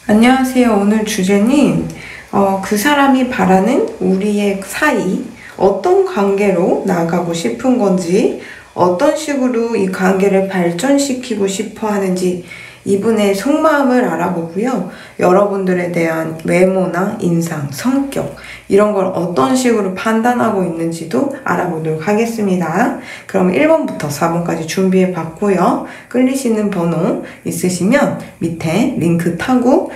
안녕하세요. 오늘 주제는 그 사람이 바라는 우리의 사이, 어떤 관계로 나아가고 싶은 건지, 어떤 식으로 이 관계를 발전시키고 싶어 하는지 이분의 속마음을 알아보고요. 여러분들에 대한 외모나 인상, 성격 이런 걸 어떤 식으로 판단하고 있는지도 알아보도록 하겠습니다. 그럼 1번부터 4번까지 준비해 봤고요. 끌리시는 번호 있으시면 밑에 링크 타고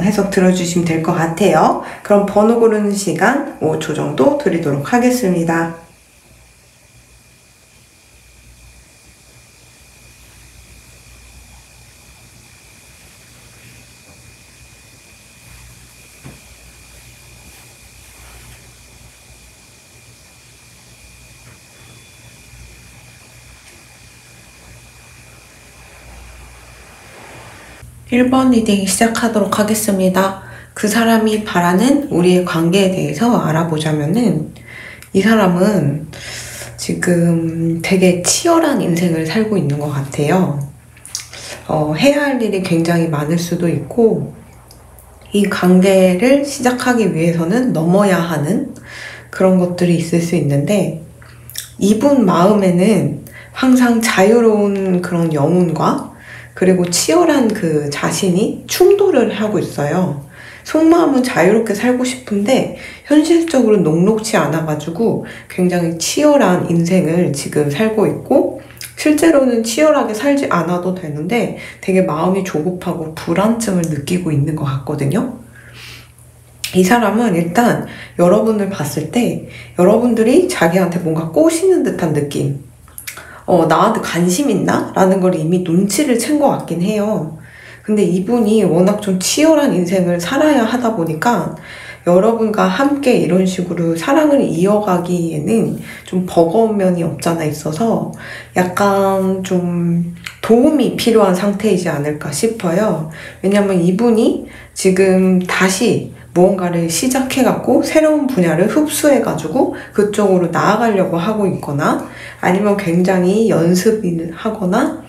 해석 들어주시면 될 것 같아요. 그럼 번호 고르는 시간 5초 정도 드리도록 하겠습니다. 1번 리딩 시작하도록 하겠습니다. 그 사람이 바라는 우리의 관계에 대해서 알아보자면은 이 사람은 지금 되게 치열한 인생을 살고 있는 것 같아요. 해야 할 일이 굉장히 많을 수도 있고 이 관계를 시작하기 위해서는 넘어야 하는 그런 것들이 있을 수 있는데 이분 마음에는 항상 자유로운 그런 영혼과 그리고 치열한 그 자신이 충돌을 하고 있어요. 속마음은 자유롭게 살고 싶은데 현실적으로 녹록치 않아가지고 굉장히 치열한 인생을 지금 살고 있고 실제로는 치열하게 살지 않아도 되는데 되게 마음이 조급하고 불안증을 느끼고 있는 것 같거든요. 이 사람은 일단 여러분을 봤을 때 여러분들이 자기한테 뭔가 꼬시는 듯한 느낌, 나한테 관심 있나? 라는 걸 이미 눈치를 챈 것 같긴 해요. 근데 이분이 워낙 좀 치열한 인생을 살아야 하다 보니까 여러분과 함께 이런 식으로 사랑을 이어가기에는 좀 버거운 면이 없잖아 있어서 약간 좀 도움이 필요한 상태이지 않을까 싶어요. 왜냐면 이분이 지금 다시 무언가를 시작해갖고 새로운 분야를 흡수해가지고 그쪽으로 나아가려고 하고 있거나 아니면 굉장히 연습을 하거나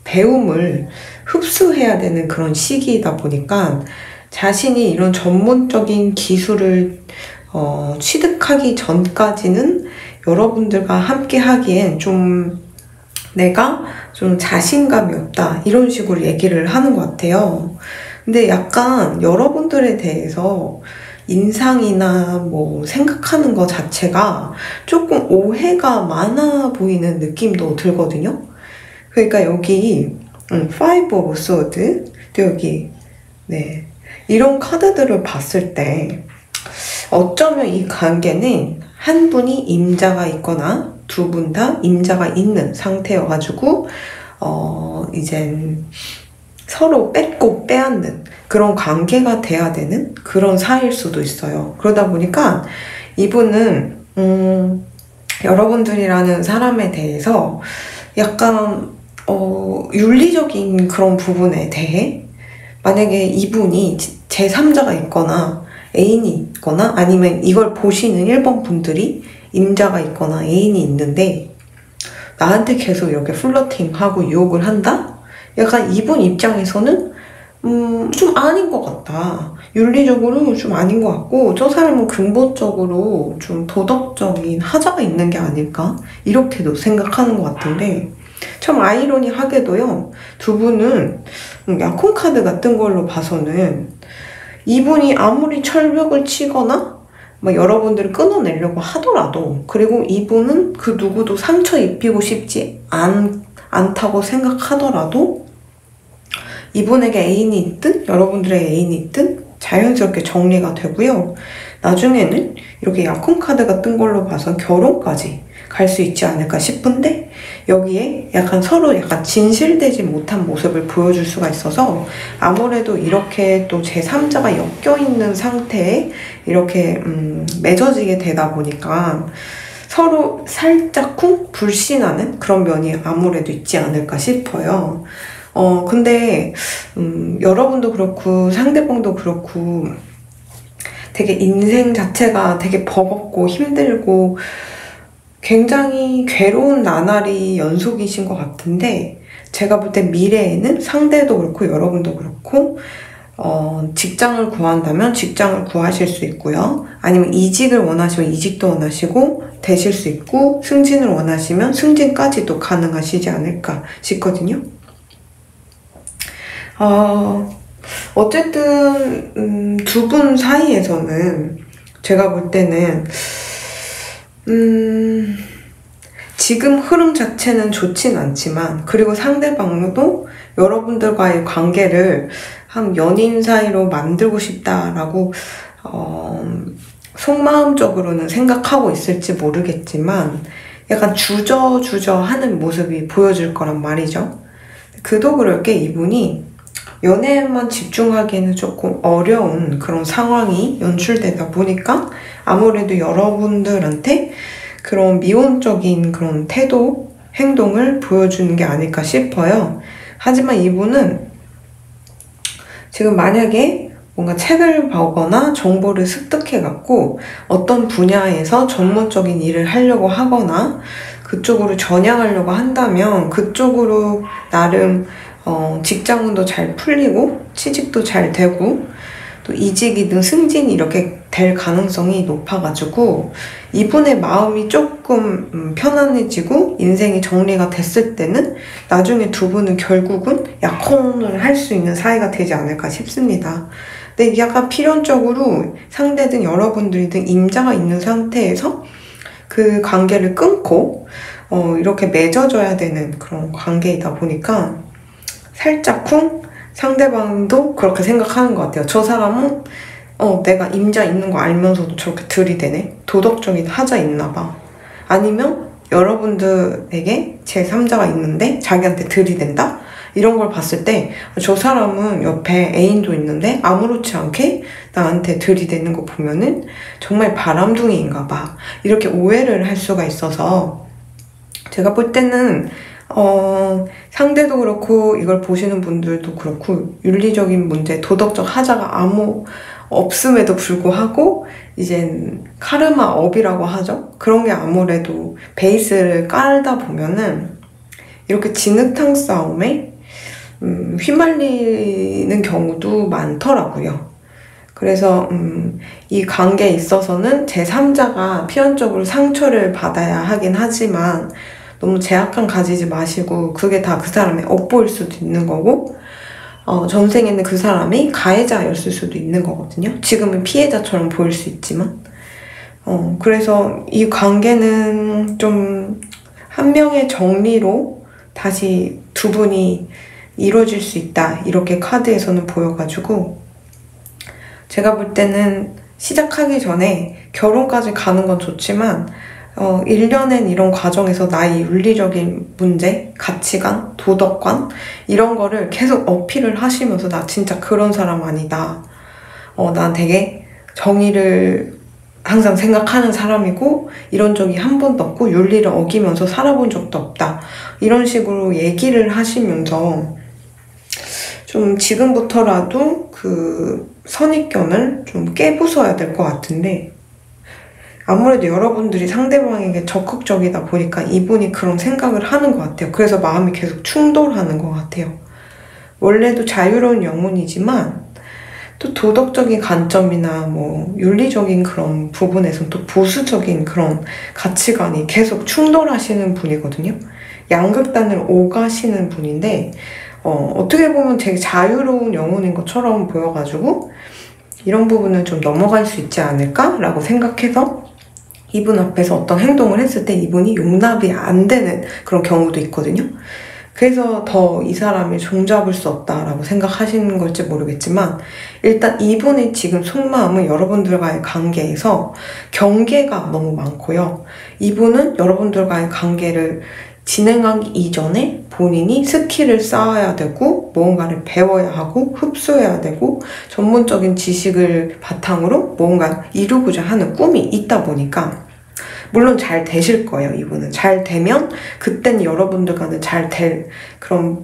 배움을 흡수해야 되는 그런 시기이다 보니까 자신이 이런 전문적인 기술을 취득하기 전까지는 여러분들과 함께 하기엔 좀 내가 좀 자신감이 없다 이런 식으로 얘기를 하는 것 같아요. 근데 약간 여러분들에 대해서 인상이나 뭐 생각하는 것 자체가 조금 오해가 많아 보이는 느낌도 들거든요. 그러니까 여기 Five of Swords 또 여기 네 이런 카드들을 봤을 때 어쩌면 이 관계는 한 분이 임자가 있거나 두 분 다 임자가 있는 상태여가지고 이젠 서로 뺏고 빼앗는 그런 관계가 돼야 되는 그런 사이일 수도 있어요. 그러다 보니까 이분은 여러분들이라는 사람에 대해서 약간 윤리적인 그런 부분에 대해 만약에 이분이 제3자가 있거나 애인이 있거나 아니면 이걸 보시는 1번 분들이 임자가 있거나 애인이 있는데 나한테 계속 이렇게 플러팅하고 유혹을 한다? 약간 이분 입장에서는 좀 아닌 것 같다. 윤리적으로 좀 아닌 것 같고 저 사람은 근본적으로 좀 도덕적인 하자가 있는 게 아닐까? 이렇게도 생각하는 것 같은데 참 아이러니하게도요. 두 분은 약혼 카드 같은 걸로 봐서는 이분이 아무리 철벽을 치거나 뭐 여러분들을 끊어내려고 하더라도 그리고 이분은 그 누구도 상처 입히고 싶지 않다고 생각하더라도 이분에게 애인이 있든 여러분들의 애인이 있든 자연스럽게 정리가 되고요. 나중에는 이렇게 약혼 카드 같은 걸로 봐서 결혼까지 갈 수 있지 않을까 싶은데 여기에 약간 서로 약간 진실되지 못한 모습을 보여줄 수가 있어서 아무래도 이렇게 또 제3자가 엮여있는 상태에 이렇게 맺어지게 되다 보니까 서로 살짝쿵 불신하는 그런 면이 아무래도 있지 않을까 싶어요. 근데 여러분도 그렇고 상대방도 그렇고 되게 인생 자체가 되게 버겁고 힘들고 굉장히 괴로운 나날이 연속이신 것 같은데 제가 볼 때 미래에는 상대도 그렇고 여러분도 그렇고 직장을 구한다면 직장을 구하실 수 있고요. 아니면 이직을 원하시면 이직도 원하시고 되실 수 있고, 승진을 원하시면 승진까지도 가능하시지 않을까 싶거든요. 어쨌든 두 분 사이에서는 제가 볼 때는 지금 흐름 자체는 좋진 않지만, 그리고 상대방도 여러분들과의 관계를 한 연인 사이로 만들고 싶다라고 속마음적으로는 생각하고 있을지 모르겠지만 약간 주저주저 하는 모습이 보여질 거란 말이죠. 그도 그럴 게 이분이 연애에만 집중하기에는 조금 어려운 그런 상황이 연출되다 보니까 아무래도 여러분들한테 그런 미온적인 그런 태도, 행동을 보여주는 게 아닐까 싶어요. 하지만 이분은 지금 만약에 뭔가 책을 보거나 정보를 습득해갖고 어떤 분야에서 전문적인 일을 하려고 하거나 그쪽으로 전향하려고 한다면 그쪽으로 나름 직장운도 잘 풀리고 취직도 잘 되고 또 이직이든 승진이 이렇게 될 가능성이 높아가지고 이분의 마음이 조금 편안해지고 인생이 정리가 됐을 때는 나중에 두 분은 결국은 약혼을 할 수 있는 사이가 되지 않을까 싶습니다. 근데 약간 필연적으로 상대든 여러분들이든 임자가 있는 상태에서 그 관계를 끊고 이렇게 맺어줘야 되는 그런 관계이다 보니까 살짝쿵 상대방도 그렇게 생각하는 것 같아요. 저 사람은 내가 임자 있는 거 알면서도 저렇게 들이대네? 도덕적인 하자 있나 봐. 아니면 여러분들에게 제3자가 있는데 자기한테 들이댄다? 이런 걸 봤을 때 저 사람은 옆에 애인도 있는데 아무렇지 않게 나한테 들이대는 거 보면은 정말 바람둥이인가 봐. 이렇게 오해를 할 수가 있어서 제가 볼 때는 상대도 그렇고 이걸 보시는 분들도 그렇고 윤리적인 문제, 도덕적 하자가 아무 없음에도 불구하고 이젠 카르마 업이라고 하죠. 그런 게 아무래도 베이스를 깔다 보면은 이렇게 진흙탕 싸움에 휘말리는 경우도 많더라고요. 그래서 이 관계에 있어서는 제3자가 필연적으로 상처를 받아야 하긴 하지만 너무 제약감 가지지 마시고 그게 다 그 사람의 업보일 수도 있는 거고 전생에는 그 사람이 가해자였을 수도 있는 거거든요. 지금은 피해자처럼 보일 수 있지만 그래서 이 관계는 좀 한 명의 정리로 다시 두 분이 이루어질 수 있다 이렇게 카드에서는 보여가지고 제가 볼 때는 시작하기 전에 결혼까지 가는 건 좋지만 1년엔 이런 과정에서 나의 윤리적인 문제, 가치관, 도덕관 이런 거를 계속 어필을 하시면서 나 진짜 그런 사람 아니다. 난 되게 정의를 항상 생각하는 사람이고 이런 적이 한 번도 없고 윤리를 어기면서 살아본 적도 없다. 이런 식으로 얘기를 하시면서 좀 지금부터라도 그 선입견을 좀 깨부숴야 될 것 같은데 아무래도 여러분들이 상대방에게 적극적이다 보니까 이분이 그런 생각을 하는 것 같아요. 그래서 마음이 계속 충돌하는 것 같아요. 원래도 자유로운 영혼이지만 또 도덕적인 관점이나 뭐 윤리적인 그런 부분에서는 또 보수적인 그런 가치관이 계속 충돌하시는 분이거든요. 양극단을 오가시는 분인데 어떻게 보면 되게 자유로운 영혼인 것처럼 보여가지고 이런 부분은 좀 넘어갈 수 있지 않을까라고 생각해서 이분 앞에서 어떤 행동을 했을 때 이분이 용납이 안 되는 그런 경우도 있거든요. 그래서 더 이 사람이 종잡을 수 없다라고 생각하시는 걸지 모르겠지만 일단 이분의 지금 속마음은 여러분들과의 관계에서 경계가 너무 많고요. 이분은 여러분들과의 관계를 진행하기 이전에 본인이 스킬을 쌓아야 되고 무언가를 배워야 하고 흡수해야 되고 전문적인 지식을 바탕으로 뭔가 이루고자 하는 꿈이 있다 보니까 물론 잘 되실 거예요. 이분은 잘 되면 그땐 여러분들과는 잘 될 그런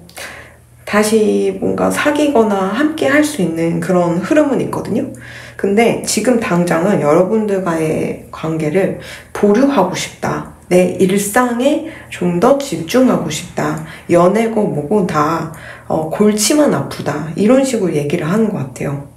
다시 뭔가 사귀거나 함께 할 수 있는 그런 흐름은 있거든요. 근데 지금 당장은 여러분들과의 관계를 보류하고 싶다. 내 일상에 좀 더 집중하고 싶다. 연애고 뭐고 다 골치만 아프다 이런 식으로 얘기를 하는 것 같아요.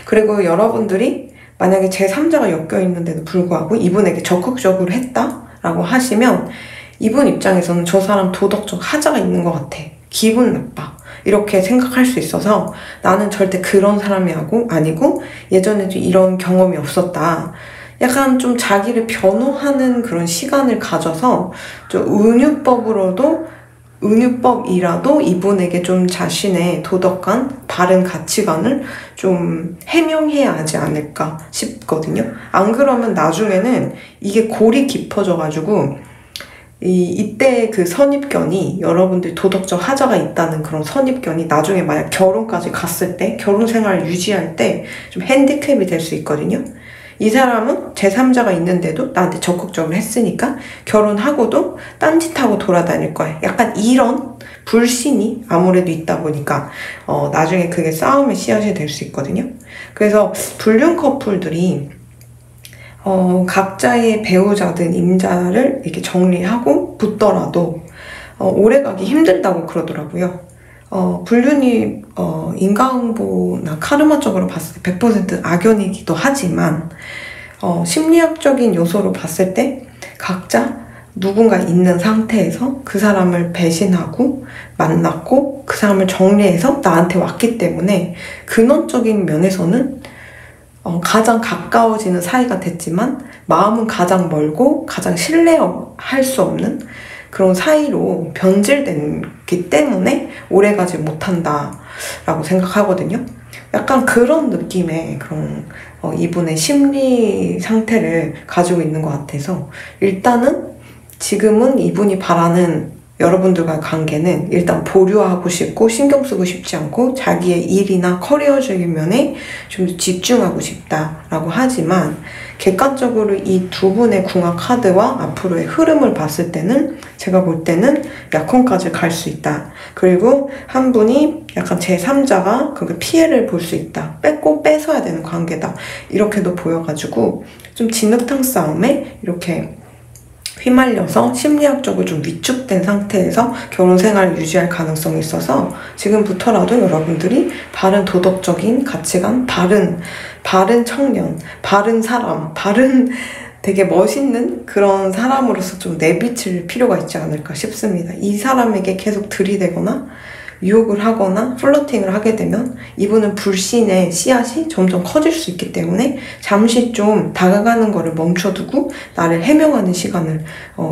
그리고 여러분들이 만약에 제3자가 엮여 있는데도 불구하고 이분에게 적극적으로 했다라고 하시면 이분 입장에서는 저 사람 도덕적 하자가 있는 것 같아, 기분 나빠, 이렇게 생각할 수 있어서 나는 절대 그런 사람이 아니고 예전에도 이런 경험이 없었다, 약간 좀 자기를 변호하는 그런 시간을 가져서 좀 은유법이라도 이분에게 좀 자신의 도덕관, 바른 가치관을 좀 해명해야 하지 않을까 싶거든요. 안 그러면 나중에는 이게 골이 깊어져가지고 이때 그 선입견이, 여러분들 도덕적 하자가 있다는 그런 선입견이 나중에 만약 결혼까지 갔을 때, 결혼 생활을 유지할 때 좀 핸디캡이 될 수 있거든요. 이 사람은 제3자가 있는데도 나한테 적극적으로 했으니까 결혼하고도 딴짓하고 돌아다닐 거야, 약간 이런 불신이 아무래도 있다 보니까 나중에 그게 싸움의 씨앗이 될 수 있거든요. 그래서 불륜 커플들이 각자의 배우자든 임자를 이렇게 정리하고 붙더라도 오래가기 힘들다고 그러더라고요. 불륜이 인과응보나 카르마적으로 봤을 때 100% 악연이기도 하지만 심리학적인 요소로 봤을 때 각자 누군가 있는 상태에서 그 사람을 배신하고 만났고 그 사람을 정리해서 나한테 왔기 때문에 근원적인 면에서는 가장 가까워지는 사이가 됐지만 마음은 가장 멀고 가장 신뢰할 수 없는 그런 사이로 변질됐기 때문에 오래가지 못한다라고 생각하거든요. 약간 그런 느낌의 그런 이분의 심리 상태를 가지고 있는 것 같아서 일단은 지금은 이분이 바라는 여러분들과의 관계는 일단 보류하고 싶고 신경 쓰고 싶지 않고 자기의 일이나 커리어적인 면에 좀 더 집중하고 싶다라고 하지만 객관적으로 이 두 분의 궁합 카드와 앞으로의 흐름을 봤을 때는 제가 볼 때는 약혼까지 갈 수 있다. 그리고 한 분이 약간 제3자가 그 피해를 볼 수 있다. 뺏고 뺏어야 되는 관계다. 이렇게도 보여가지고 좀 진흙탕 싸움에 이렇게 휘말려서 심리학적으로 좀 위축된 상태에서 결혼 생활을 유지할 가능성이 있어서 지금부터라도 여러분들이 바른 도덕적인 가치관, 바른 청년, 바른 사람, 되게 멋있는 그런 사람으로서 좀 내비칠 필요가 있지 않을까 싶습니다. 이 사람에게 계속 들이대거나 유혹을 하거나 플러팅을 하게 되면 이분은 불신의 씨앗이 점점 커질 수 있기 때문에 잠시 좀 다가가는 거를 멈춰두고 나를 해명하는 시간을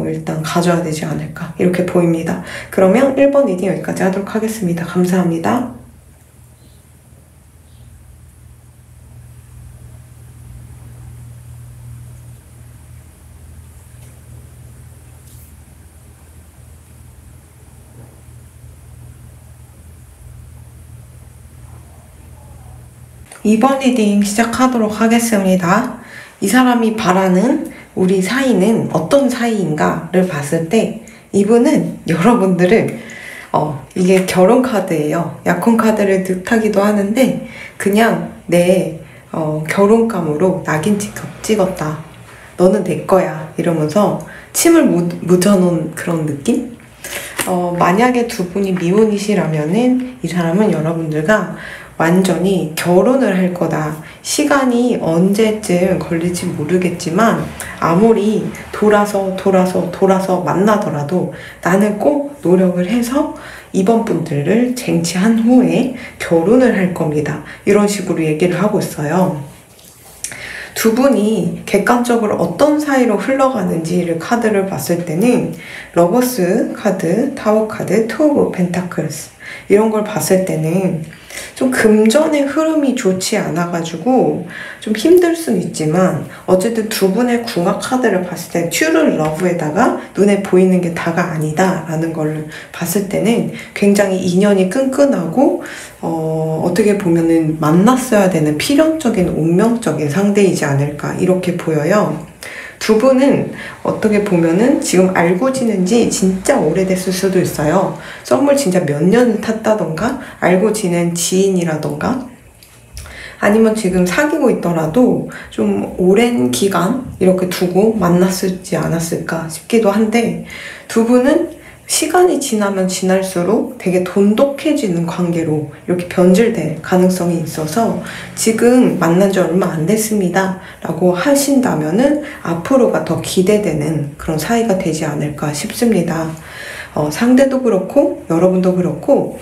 일단 가져야 되지 않을까 이렇게 보입니다. 그러면 1번 리딩 여기까지 하도록 하겠습니다. 감사합니다. 2번 리딩 시작하도록 하겠습니다. 이 사람이 바라는 우리 사이는 어떤 사이인가를 봤을 때 이분은 여러분들을 이게 결혼 카드예요. 약혼 카드를 뜻하기도 하는데 그냥 내 결혼감으로 낙인 찍었다. 너는 내 거야. 이러면서 침을 묻어놓은 그런 느낌? 만약에 두 분이 미혼이시라면은 이 사람은 여러분들과 완전히 결혼을 할 거다. 시간이 언제쯤 걸릴지 모르겠지만 아무리 돌아서 만나더라도 나는 꼭 노력을 해서 이번 분들을 쟁취한 후에 결혼을 할 겁니다. 이런 식으로 얘기를 하고 있어요. 두 분이 객관적으로 어떤 사이로 흘러가는지를 카드를 봤을 때는 러버스 카드, 타워 카드, 투 오브 펜타클스 이런 걸 봤을 때는 좀 금전의 흐름이 좋지 않아가지고 좀 힘들 수는 있지만 어쨌든 두 분의 궁합 카드를 봤을 때 튜를 러브에다가 눈에 보이는 게 다가 아니다 라는 걸 봤을 때는 굉장히 인연이 끈끈하고 어떻게 보면은 만났어야 되는 필연적인 운명적인 상대이지 않을까 이렇게 보여요. 두 분은 어떻게 보면은 지금 알고 지낸 지 진짜 오래됐을 수도 있어요. 썸을 진짜 몇 년을 탔다던가 알고 지낸 지인이라던가 아니면 지금 사귀고 있더라도 좀 오랜 기간 이렇게 두고 만났을지 않았을까 싶기도 한데 두 분은 시간이 지나면 지날수록 되게 돈독해지는 관계로 이렇게 변질될 가능성이 있어서 지금 만난 지 얼마 안 됐습니다 라고 하신다면은 앞으로가 더 기대되는 그런 사이가 되지 않을까 싶습니다. 상대도 그렇고 여러분도 그렇고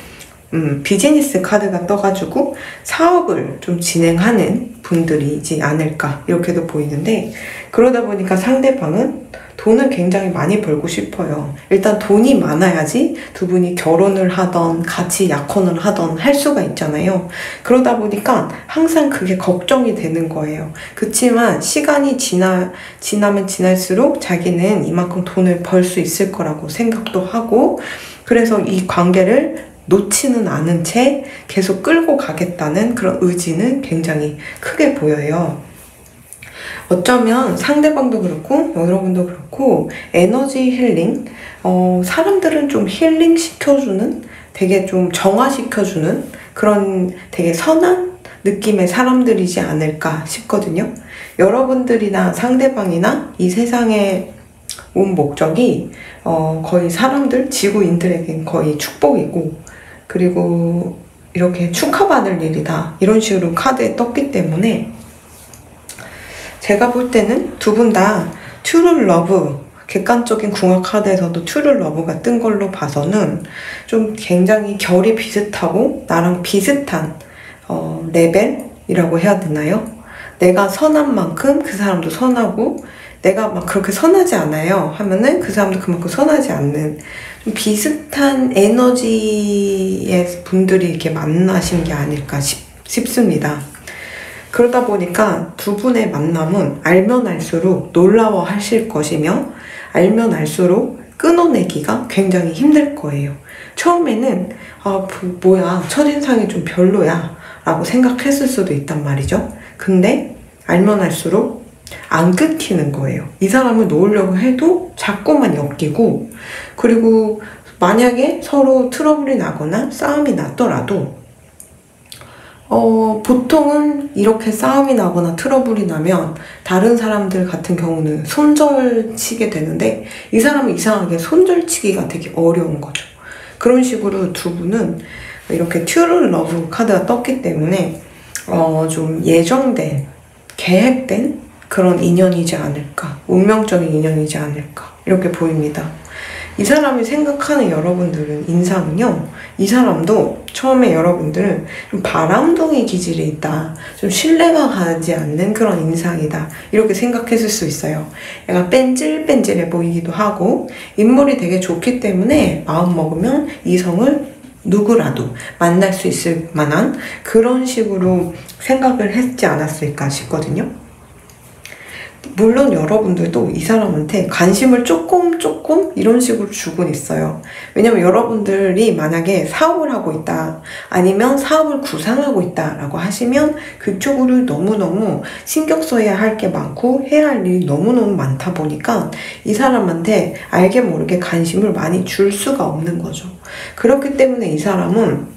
비즈니스 카드가 떠가지고 사업을 좀 진행하는 분들이지 않을까 이렇게도 보이는데, 그러다 보니까 상대방은 돈을 굉장히 많이 벌고 싶어요. 일단 돈이 많아야지 두 분이 결혼을 하던 같이 약혼을 하던 할 수가 있잖아요. 그러다 보니까 항상 그게 걱정이 되는 거예요. 그치만 시간이 지나면 지날수록 자기는 이만큼 돈을 벌 수 있을 거라고 생각도 하고, 그래서 이 관계를 놓지는 않은 채 계속 끌고 가겠다는 그런 의지는 굉장히 크게 보여요. 어쩌면 상대방도 그렇고 여러분도 그렇고 에너지 힐링, 사람들은 좀 힐링 시켜주는, 되게 좀 정화시켜주는 그런 되게 선한 느낌의 사람들이지 않을까 싶거든요. 여러분들이나 상대방이나 이 세상에 온 목적이 거의 사람들, 지구인들에겐 거의 축복이고, 그리고 이렇게 축하받을 일이다 이런 식으로 카드에 떴기 때문에 제가 볼 때는 두 분 다 트루 러브, 객관적인 궁합 카드에서도 트루 러브가 뜬 걸로 봐서는 좀 굉장히 결이 비슷하고 나랑 비슷한 레벨이라고 해야 되나요? 내가 선한 만큼 그 사람도 선하고, 내가 막 그렇게 선하지 않아요 하면은 그 사람도 그만큼 선하지 않는 좀 비슷한 에너지의 분들이 이렇게 만나신 게 아닐까 싶습니다. 그러다 보니까 두 분의 만남은 알면 알수록 놀라워 하실 것이며, 알면 알수록 끊어내기가 굉장히 힘들 거예요. 처음에는 뭐야, 첫인상이 좀 별로야 라고 생각했을 수도 있단 말이죠. 근데 알면 알수록 안 끊기는 거예요. 이 사람을 놓으려고 해도 자꾸만 엮이고, 그리고 만약에 서로 트러블이 나거나 싸움이 났더라도 보통은 이렇게 싸움이 나거나 트러블이 나면 다른 사람들 같은 경우는 손절치게 되는데, 이 사람은 이상하게 손절치기가 되게 어려운 거죠. 그런 식으로 두 분은 이렇게 트루 러브 카드가 떴기 때문에 좀 예정된, 계획된 그런 인연이지 않을까, 운명적인 인연이지 않을까 이렇게 보입니다. 이 사람이 생각하는 여러분들은 인상은요, 이 사람도 처음에 여러분들은 좀 바람둥이 기질이 있다, 좀 신뢰가 가지 않는 그런 인상이다 이렇게 생각했을 수 있어요. 약간 뺀질뺀질해 보이기도 하고, 인물이 되게 좋기 때문에 마음 먹으면 이성을 누구라도 만날 수 있을 만한 그런 식으로 생각을 했지 않았을까 싶거든요. 물론 여러분들도 이 사람한테 관심을 조금 이런 식으로 주곤 있어요. 왜냐면 여러분들이 만약에 사업을 하고 있다, 아니면 사업을 구상하고 있다 라고 하시면 그쪽으로 너무너무 신경 써야 할 게 많고 해야 할 일이 너무너무 많다 보니까 이 사람한테 알게 모르게 관심을 많이 줄 수가 없는 거죠. 그렇기 때문에 이 사람은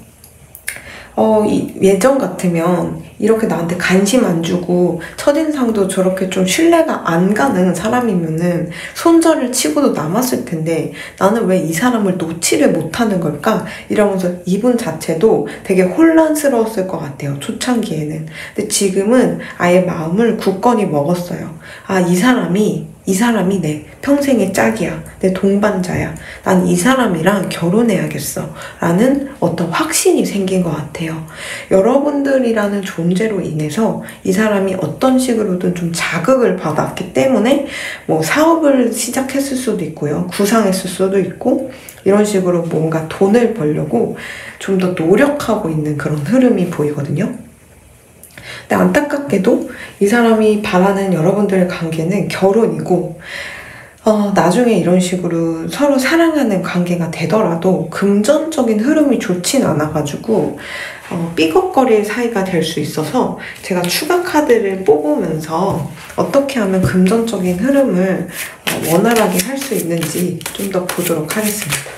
예전 같으면 이렇게 나한테 관심 안 주고 첫인상도 저렇게 좀 신뢰가 안 가는 사람이면은 손절을 치고도 남았을 텐데, 나는 왜 이 사람을 놓지를 못하는 걸까? 이러면서 이분 자체도 되게 혼란스러웠을 것 같아요, 초창기에는. 근데 지금은 아예 마음을 굳건히 먹었어요. 이 사람이 내 평생의 짝이야, 내 동반자야, 난 이 사람이랑 결혼해야겠어 라는 어떤 확신이 생긴 것 같아요. 여러분들이라는 존재로 인해서 이 사람이 어떤 식으로든 좀 자극을 받았기 때문에 뭐 사업을 시작했을 수도 있고요, 구상했을 수도 있고, 이런 식으로 뭔가 돈을 벌려고 좀 더 노력하고 있는 그런 흐름이 보이거든요. 근데 안타깝게도 이 사람이 바라는 여러분들의 관계는 결혼이고, 나중에 이런 식으로 서로 사랑하는 관계가 되더라도 금전적인 흐름이 좋진 않아가지고 삐걱거릴 사이가 될 수 있어서, 제가 추가 카드를 뽑으면서 어떻게 하면 금전적인 흐름을 원활하게 할 수 있는지 좀 더 보도록 하겠습니다.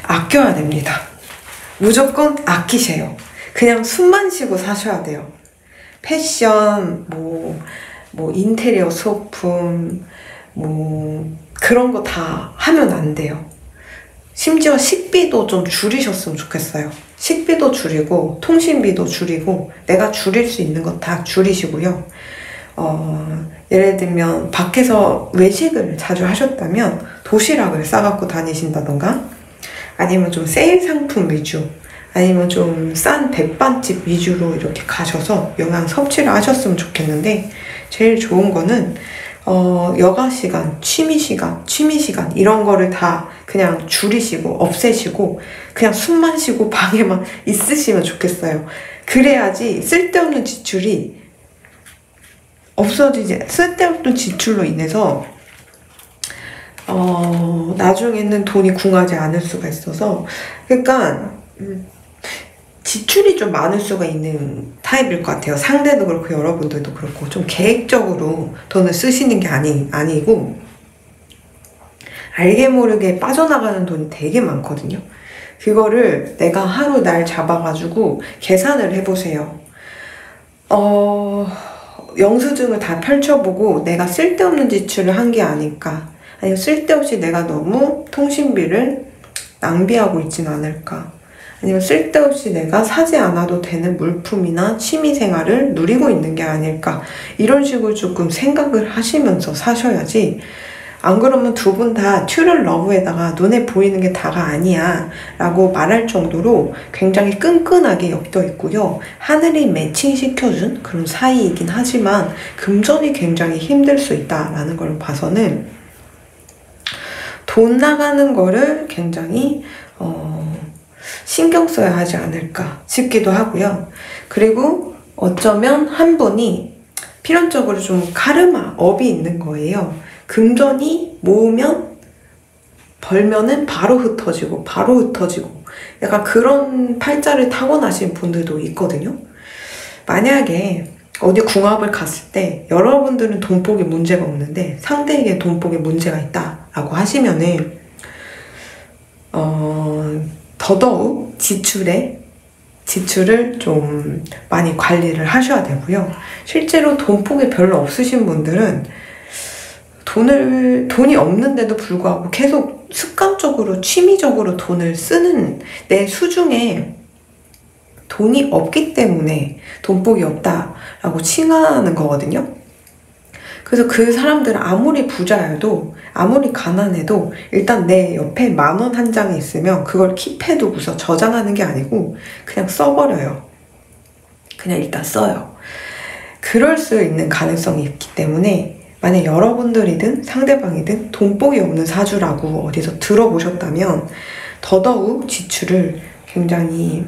아껴야 됩니다. 무조건 아끼세요. 그냥 숨만 쉬고 사셔야 돼요. 패션, 뭐 인테리어 소품, 뭐 그런 거 다 하면 안 돼요. 심지어 식비도 좀 줄이셨으면 좋겠어요. 식비도 줄이고 통신비도 줄이고 내가 줄일 수 있는 거 다 줄이시고요. 예를 들면 밖에서 외식을 자주 하셨다면 도시락을 싸갖고 다니신다던가, 아니면 좀 세일 상품 위주, 아니면 좀 싼 백반집 위주로 이렇게 가셔서 영양 섭취를 하셨으면 좋겠는데, 제일 좋은 거는 여가 시간, 취미 시간 이런 거를 다 그냥 줄이시고 없애시고 그냥 숨만 쉬고 방에만 있으시면 좋겠어요. 그래야지 쓸데없는 지출이 없어지지, 쓸데없는 지출로 인해서 나중에는 돈이 궁하지 않을 수가 있어서, 그러니까 지출이 좀 많을 수가 있는 타입일 것 같아요. 상대도 그렇고 여러분들도 그렇고 좀 계획적으로 돈을 쓰시는 게 아니고 알게 모르게 빠져나가는 돈이 되게 많거든요. 그거를 내가 하루 날 잡아가지고 계산을 해보세요. 영수증을 다 펼쳐보고 내가 쓸데없는 지출을 한 게 아닐까, 아니면 쓸데없이 내가 너무 통신비를 낭비하고 있진 않을까, 아니면 쓸데없이 내가 사지 않아도 되는 물품이나 취미생활을 누리고 있는 게 아닐까, 이런 식으로 조금 생각을 하시면서 사셔야지, 안 그러면 두 분 다 튜럴 러브에다가 눈에 보이는 게 다가 아니야 라고 말할 정도로 굉장히 끈끈하게 엮여 있고요. 하늘이 매칭시켜준 그런 사이이긴 하지만 금전이 굉장히 힘들 수 있다라는 걸 봐서는 돈 나가는 거를 굉장히 신경 써야 하지 않을까 싶기도 하고요. 그리고 어쩌면 한 분이 필연적으로 좀 카르마, 업이 있는 거예요. 금전이 모으면, 벌면은 바로 흩어지고 약간 그런 팔자를 타고나신 분들도 있거든요. 만약에 어디 궁합을 갔을 때 여러분들은 돈복에 문제가 없는데 상대에게 돈복에 문제가 있다라고 하시면은 더더욱 지출을 좀 많이 관리를 하셔야 되고요. 실제로 돈복이 별로 없으신 분들은 돈이 없는데도 불구하고 계속 습관적으로, 취미적으로 돈을 쓰는 내 수중에 돈이 없기 때문에 돈복이 없다라고 칭하는 거거든요. 그래서 그 사람들은 아무리 부자여도, 아무리 가난해도 일단 내 옆에 10,000원 한 장이 있으면 그걸 킵해두고서 저장하는 게 아니고 그냥 써버려요. 그냥 일단 써요. 그럴 수 있는 가능성이 있기 때문에 만약 여러분들이든 상대방이든 돈복이 없는 사주라고 어디서 들어보셨다면 더더욱 지출을 굉장히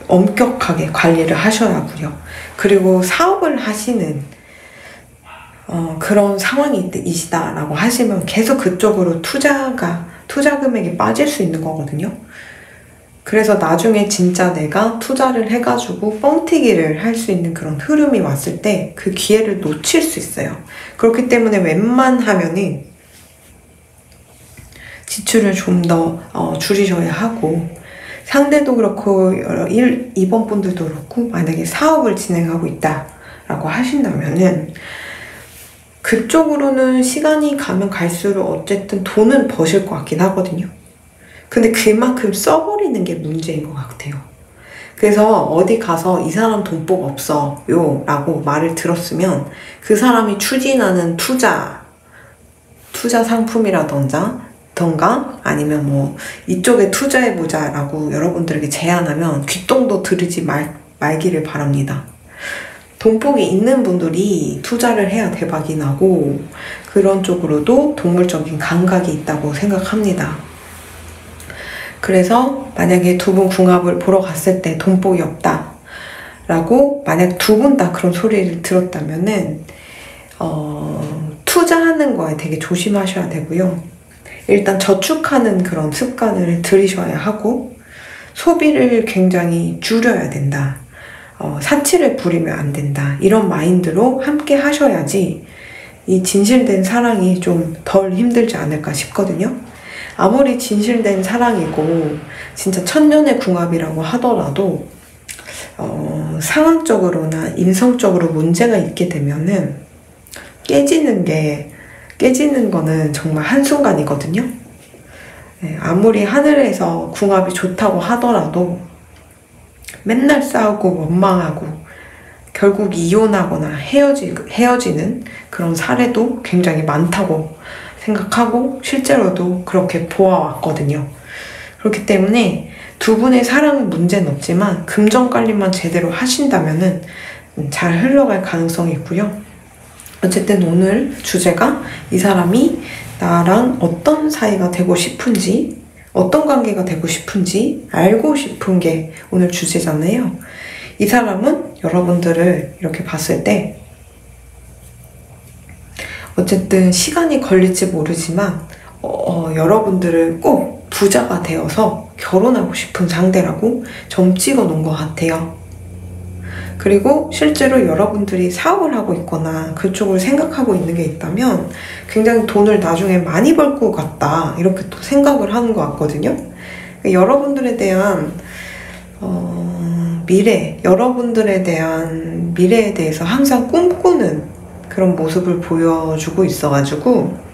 엄격하게 관리를 하셔야 하고요. 그리고 사업을 하시는 그런 상황이시다라고 하시면 계속 그쪽으로 투자 금액이 빠질 수 있는 거거든요. 그래서 나중에 진짜 내가 투자를 해가지고 뻥튀기를 할 수 있는 그런 흐름이 왔을 때 그 기회를 놓칠 수 있어요. 그렇기 때문에 웬만하면은 지출을 좀 더 줄이셔야 하고, 상대도 그렇고 이번 분들도 그렇고 만약에 사업을 진행하고 있다라고 하신다면은 그쪽으로는 시간이 가면 갈수록 어쨌든 돈은 버실 것 같긴 하거든요. 근데 그만큼 써버리는 게 문제인 것 같아요. 그래서 어디 가서 이 사람 돈복 없어요 라고 말을 들었으면 그 사람이 추진하는 투자 상품이라던가 아니면 뭐 이쪽에 투자해보자 라고 여러분들에게 제안하면 귓동도 들이지 말기를 바랍니다. 돈복이 있는 분들이 투자를 해야 대박이 나고 그런 쪽으로도 동물적인 감각이 있다고 생각합니다. 그래서 만약에 두 분 궁합을 보러 갔을 때 돈복이 없다 라고 만약 두 분 다 그런 소리를 들었다면은 투자하는 거에 되게 조심하셔야 되고요. 일단 저축하는 그런 습관을 들이셔야 하고 소비를 굉장히 줄여야 된다. 사치를 부리면 안 된다. 이런 마인드로 함께 하셔야지 이 진실된 사랑이 좀 덜 힘들지 않을까 싶거든요. 아무리 진실된 사랑이고 진짜 천년의 궁합이라고 하더라도 상황적으로나 인성적으로 문제가 있게 되면은 깨지는 거는 정말 한순간이거든요. 네, 아무리 하늘에서 궁합이 좋다고 하더라도 맨날 싸우고 원망하고 결국 이혼하거나 헤어지는 그런 사례도 굉장히 많다고 생각하고 실제로도 그렇게 보아왔거든요. 그렇기 때문에 두 분의 사랑은 문제는 없지만 금전 관리만 제대로 하신다면은 잘 흘러갈 가능성이 있고요. 어쨌든 오늘 주제가 이 사람이 나랑 어떤 사이가 되고 싶은지, 어떤 관계가 되고 싶은지 알고 싶은 게 오늘 주제잖아요. 이 사람은 여러분들을 이렇게 봤을 때 어쨌든 시간이 걸릴지 모르지만 여러분들을 꼭 부자가 되어서 결혼하고 싶은 상대라고 점 찍어 놓은 것 같아요. 그리고 실제로 여러분들이 사업을 하고 있거나 그쪽을 생각하고 있는 게 있다면 굉장히 돈을 나중에 많이 벌 것 같다 이렇게 또 생각을 하는 것 같거든요. 여러분들에 대한 여러분들에 대한 미래에 대해서 항상 꿈꾸는 그런 모습을 보여주고 있어가지고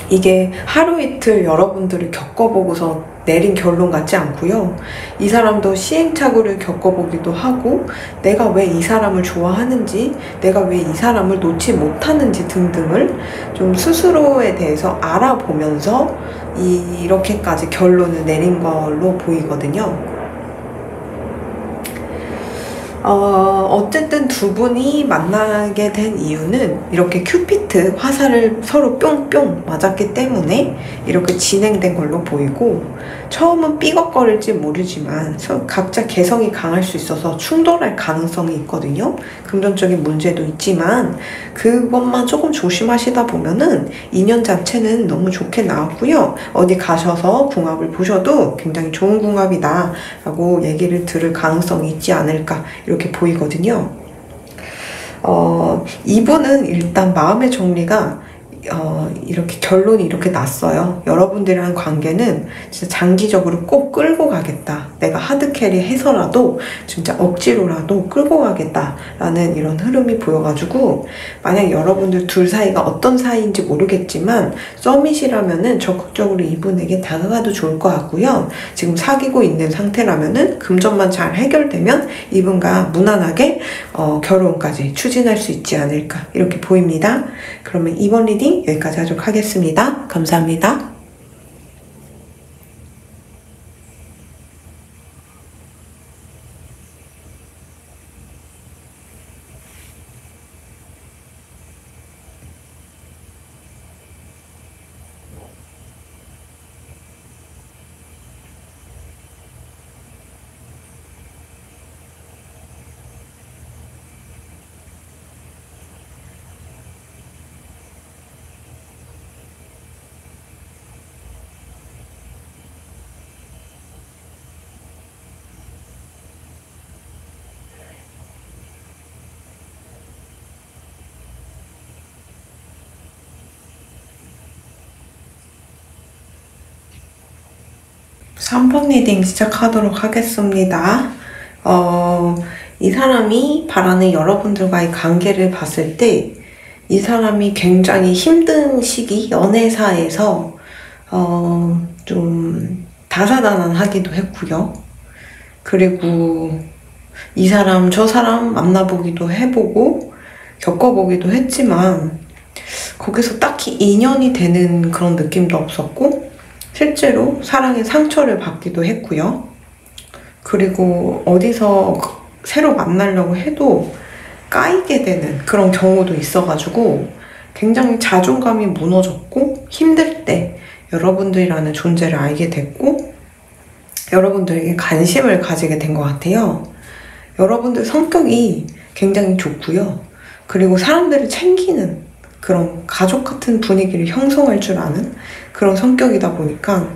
이게 하루 이틀 여러분들을 겪어보고서 내린 결론 같지 않고요. 이 사람도 시행착오를 겪어보기도 하고 내가 왜 이 사람을 좋아하는지, 내가 왜 이 사람을 놓지 못하는지 등등을 좀 스스로에 대해서 알아보면서 이렇게까지 결론을 내린 걸로 보이거든요. 어쨌든 두 분이 만나게 된 이유는 이렇게 큐피트 화살을 서로 뿅뿅 맞았기 때문에 이렇게 진행된 걸로 보이고, 처음은 삐걱거릴지 모르지만 각자 개성이 강할 수 있어서 충돌할 가능성이 있거든요. 금전적인 문제도 있지만 그것만 조금 조심하시다 보면은 인연 자체는 너무 좋게 나왔고요. 어디 가셔서 궁합을 보셔도 굉장히 좋은 궁합이다 라고 얘기를 들을 가능성이 있지 않을까 이렇게 보이거든요. 이분은 일단 마음의 정리가 이렇게 결론이 이렇게 났어요. 여러분들이랑 관계는 진짜 장기적으로 꼭 끌고 가겠다. 내가 하드캐리 해서라도 진짜 억지로라도 끌고 가겠다라는 이런 흐름이 보여가지고, 만약 여러분들 둘 사이가 어떤 사이인지 모르겠지만 서밋이라면은 적극적으로 이분에게 다가가도 좋을 것 같고요. 지금 사귀고 있는 상태라면은 금전만 잘 해결되면 이분과 무난하게 결혼까지 추진할 수 있지 않을까 이렇게 보입니다. 그러면 이번 리딩 여기까지 하도록 하겠습니다. 감사합니다. 삼 번 리딩 시작하도록 하겠습니다. 이 사람이 바라는 여러분들과의 관계를 봤을 때 이 사람이 굉장히 힘든 시기, 연애사에서 좀 다사다난하기도 했고요. 그리고 이 사람 저 사람 만나보기도 해보고 겪어보기도 했지만 거기서 딱히 인연이 되는 그런 느낌도 없었고, 실제로 사랑의 상처를 받기도 했고요. 그리고 어디서 새로 만나려고 해도 까이게 되는 그런 경우도 있어가지고 굉장히 자존감이 무너졌고, 힘들 때 여러분들이라는 존재를 알게 됐고 여러분들에게 관심을 가지게 된 것 같아요. 여러분들 성격이 굉장히 좋고요. 그리고 사람들을 챙기는 그런 가족 같은 분위기를 형성할 줄 아는 그런 성격이다 보니까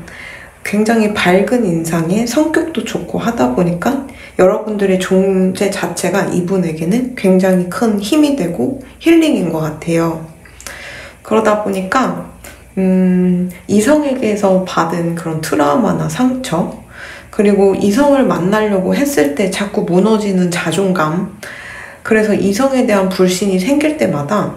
굉장히 밝은 인상에 성격도 좋고 하다 보니까 여러분들의 존재 자체가 이분에게는 굉장히 큰 힘이 되고 힐링인 것 같아요. 그러다 보니까 이성에게서 받은 그런 트라우마나 상처, 그리고 이성을 만나려고 했을 때 자꾸 무너지는 자존감. 그래서 이성에 대한 불신이 생길 때마다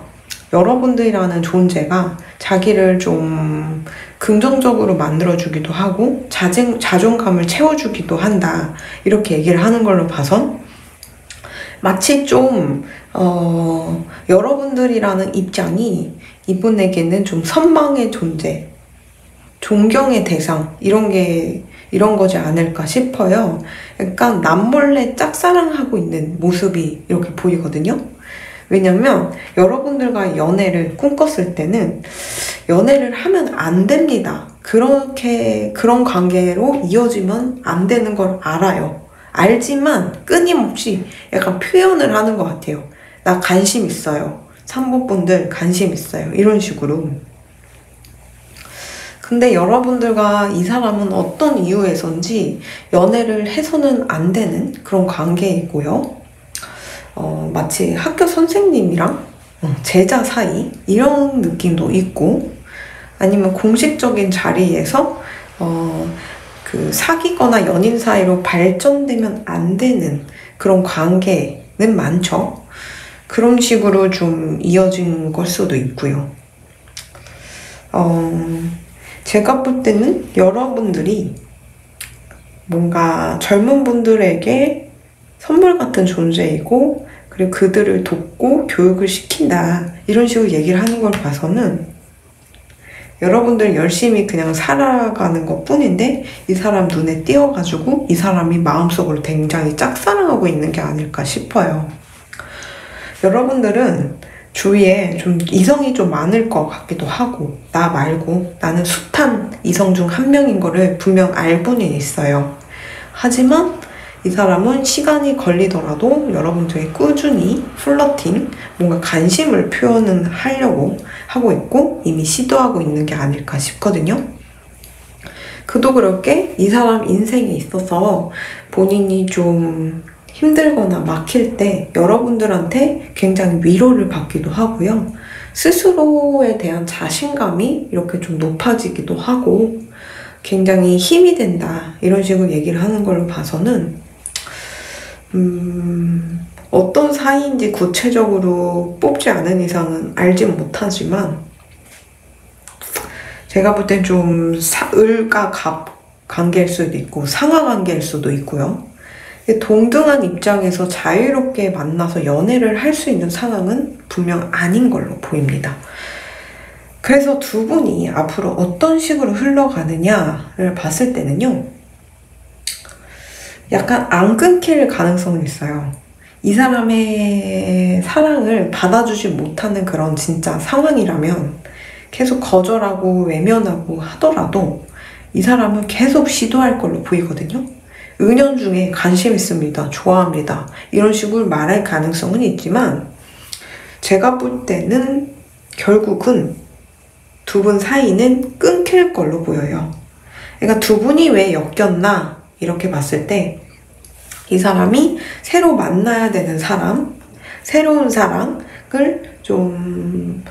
여러분들이라는 존재가 자기를 좀 긍정적으로 만들어주기도 하고 자존감을 채워주기도 한다. 이렇게 얘기를 하는 걸로 봐선 마치 좀 여러분들이라는 입장이 이분에게는 좀 선망의 존재, 존경의 대상 이런 거지 않을까 싶어요. 약간 남몰래 짝사랑하고 있는 모습이 이렇게 보이거든요. 왜냐면 여러분들과 연애를 꿈꿨을 때는 연애를 하면 안 됩니다. 그런 관계로 이어지면 안 되는 걸 알아요. 알지만 끊임없이 약간 표현을 하는 것 같아요. 나 관심 있어요. 산모분들 관심 있어요. 이런 식으로. 근데 여러분들과 이 사람은 어떤 이유에선지 연애를 해서는 안 되는 그런 관계이고요. 마치 학교 선생님이랑 제자 사이 이런 느낌도 있고, 아니면 공식적인 자리에서 그 사귀거나 연인 사이로 발전되면 안 되는 그런 관계는 많죠. 그런 식으로 좀 이어진 걸 수도 있고요. 제가 볼 때는 여러분들이 뭔가 젊은 분들에게 선물 같은 존재이고, 그리고 그들을 돕고 교육을 시킨다, 이런 식으로 얘기를 하는 걸 봐서는 여러분들 열심히 그냥 살아가는 것 뿐인데 이 사람 눈에 띄어가지고 이 사람이 마음속으로 굉장히 짝사랑하고 있는 게 아닐까 싶어요. 여러분들은 주위에 좀 이성이 좀 많을 것 같기도 하고, 나 말고 나는 숱한 이성 중 한 명인 거를 분명 알고는 있어요. 하지만 이 사람은 시간이 걸리더라도 여러분들에게 꾸준히 플러팅, 뭔가 관심을 표현은 하려고 하고 있고 이미 시도하고 있는 게 아닐까 싶거든요. 그도 그렇게 이 사람 인생에 있어서 본인이 좀 힘들거나 막힐 때 여러분들한테 굉장히 위로를 받기도 하고요. 스스로에 대한 자신감이 이렇게 좀 높아지기도 하고 굉장히 힘이 된다, 이런 식으로 얘기를 하는 걸로 봐서는 어떤 사이인지 구체적으로 뽑지 않은 이상은 알진 못하지만 제가 볼 땐 좀 을과 갑 관계일 수도 있고 상하 관계일 수도 있고요. 동등한 입장에서 자유롭게 만나서 연애를 할 수 있는 상황은 분명 아닌 걸로 보입니다. 그래서 두 분이 앞으로 어떤 식으로 흘러가느냐를 봤을 때는요, 약간 안 끊길 가능성이 있어요. 이 사람의 사랑을 받아주지 못하는 그런 진짜 상황이라면 계속 거절하고 외면하고 하더라도 이 사람은 계속 시도할 걸로 보이거든요. 은연중에 관심 있습니다, 좋아합니다, 이런 식으로 말할 가능성은 있지만 제가 볼 때는 결국은 두 분 사이는 끊길 걸로 보여요. 그러니까 두 분이 왜 엮였나 이렇게 봤을 때 이 사람이 새로 만나야 되는 사람, 새로운 사랑을 좀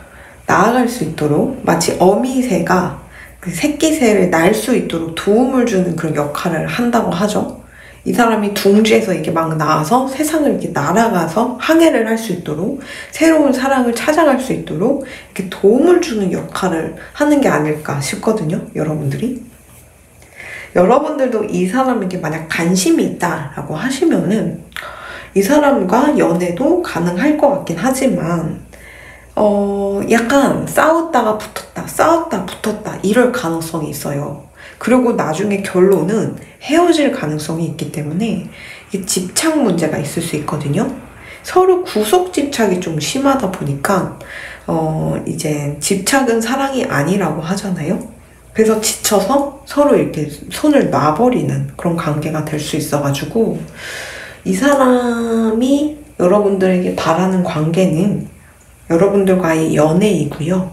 나아갈 수 있도록, 마치 어미새가 그 새끼새를 낳을 수 있도록 도움을 주는 그런 역할을 한다고 하죠. 이 사람이 둥지에서 이렇게 막 나와서 세상을 이렇게 날아가서 항해를 할 수 있도록, 새로운 사랑을 찾아갈 수 있도록 이렇게 도움을 주는 역할을 하는 게 아닐까 싶거든요, 여러분들이. 여러분들도 이 사람에게 만약 관심이 있다라고 하시면은 이 사람과 연애도 가능할 것 같긴 하지만 약간 싸웠다가 붙었다, 싸웠다 붙었다 이럴 가능성이 있어요. 그리고 나중에 결론은 헤어질 가능성이 있기 때문에 이게 집착 문제가 있을 수 있거든요. 서로 구속 집착이 좀 심하다 보니까 이제 집착은 사랑이 아니라고 하잖아요. 그래서 지쳐서 서로 이렇게 손을 놔버리는 그런 관계가 될 수 있어가지고 이 사람이 여러분들에게 바라는 관계는 여러분들과의 연애이고요.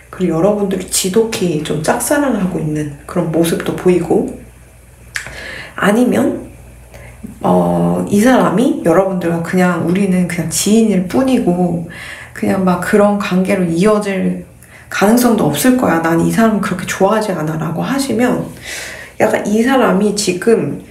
그리고 여러분들이 지독히 좀 짝사랑하고 있는 그런 모습도 보이고, 아니면 이 사람이 여러분들과 그냥 우리는 그냥 지인일 뿐이고 그냥 막 그런 관계로 이어질 가능성도 없을 거야, 난 이 사람을 그렇게 좋아하지 않아 라고 하시면 약간 이 사람이 지금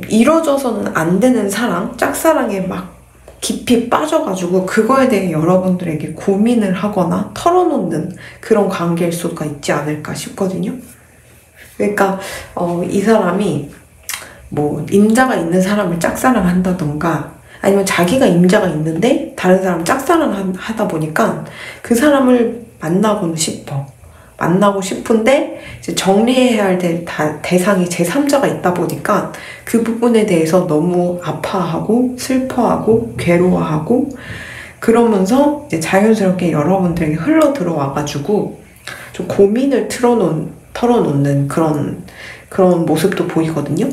이뤄져서는 안 되는 사랑, 짝사랑에 막 깊이 빠져가지고 그거에 대해 여러분들에게 고민을 하거나 털어놓는 그런 관계일 수가 있지 않을까 싶거든요. 그러니까 이 사람이 뭐 임자가 있는 사람을 짝사랑한다던가 아니면 자기가 임자가 있는데 다른 사람 짝사랑하다 보니까 그 사람을 만나고 싶은데 이제 정리해야 할 대상이 제3자가 있다 보니까 그 부분에 대해서 너무 아파하고 슬퍼하고 괴로워하고 그러면서 이제 자연스럽게 여러분들에게 흘러 들어와가지고 좀 고민을 털어놓는 그런 모습도 보이거든요.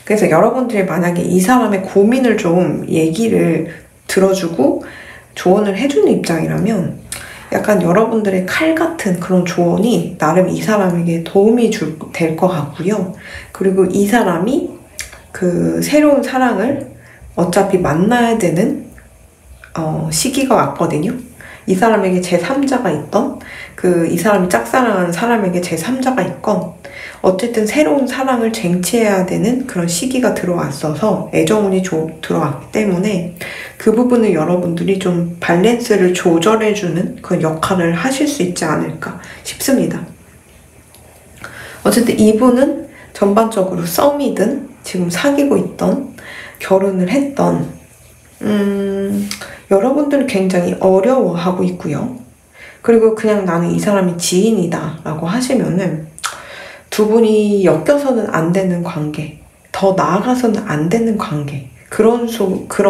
그래서 여러분들이 만약에 이 사람의 고민을 좀 얘기를 들어주고 조언을 해주는 입장이라면 약간 여러분들의 칼 같은 그런 조언이 나름 이 사람에게 도움이 될 것 같고요. 그리고 이 사람이 그 새로운 사랑을 어차피 만나야 되는 시기가 왔거든요. 이 사람에게 제3자가 있던 이 사람이 짝사랑하는 사람에게 제3자가 있건 어쨌든 새로운 사랑을 쟁취해야 되는 그런 시기가 들어왔어서 애정운이 들어왔기 때문에 그 부분을 여러분들이 좀 밸런스를 조절해주는 그런 역할을 하실 수 있지 않을까 싶습니다. 어쨌든 이분은 전반적으로 썸이든 지금 사귀고 있던 결혼을 했던 여러분들을 굉장히 어려워하고 있고요. 그리고 그냥 나는 이 사람이 지인이다 라고 하시면은 두 분이 엮여서는 안 되는 관계, 더 나아가서는 안 되는 관계, 그런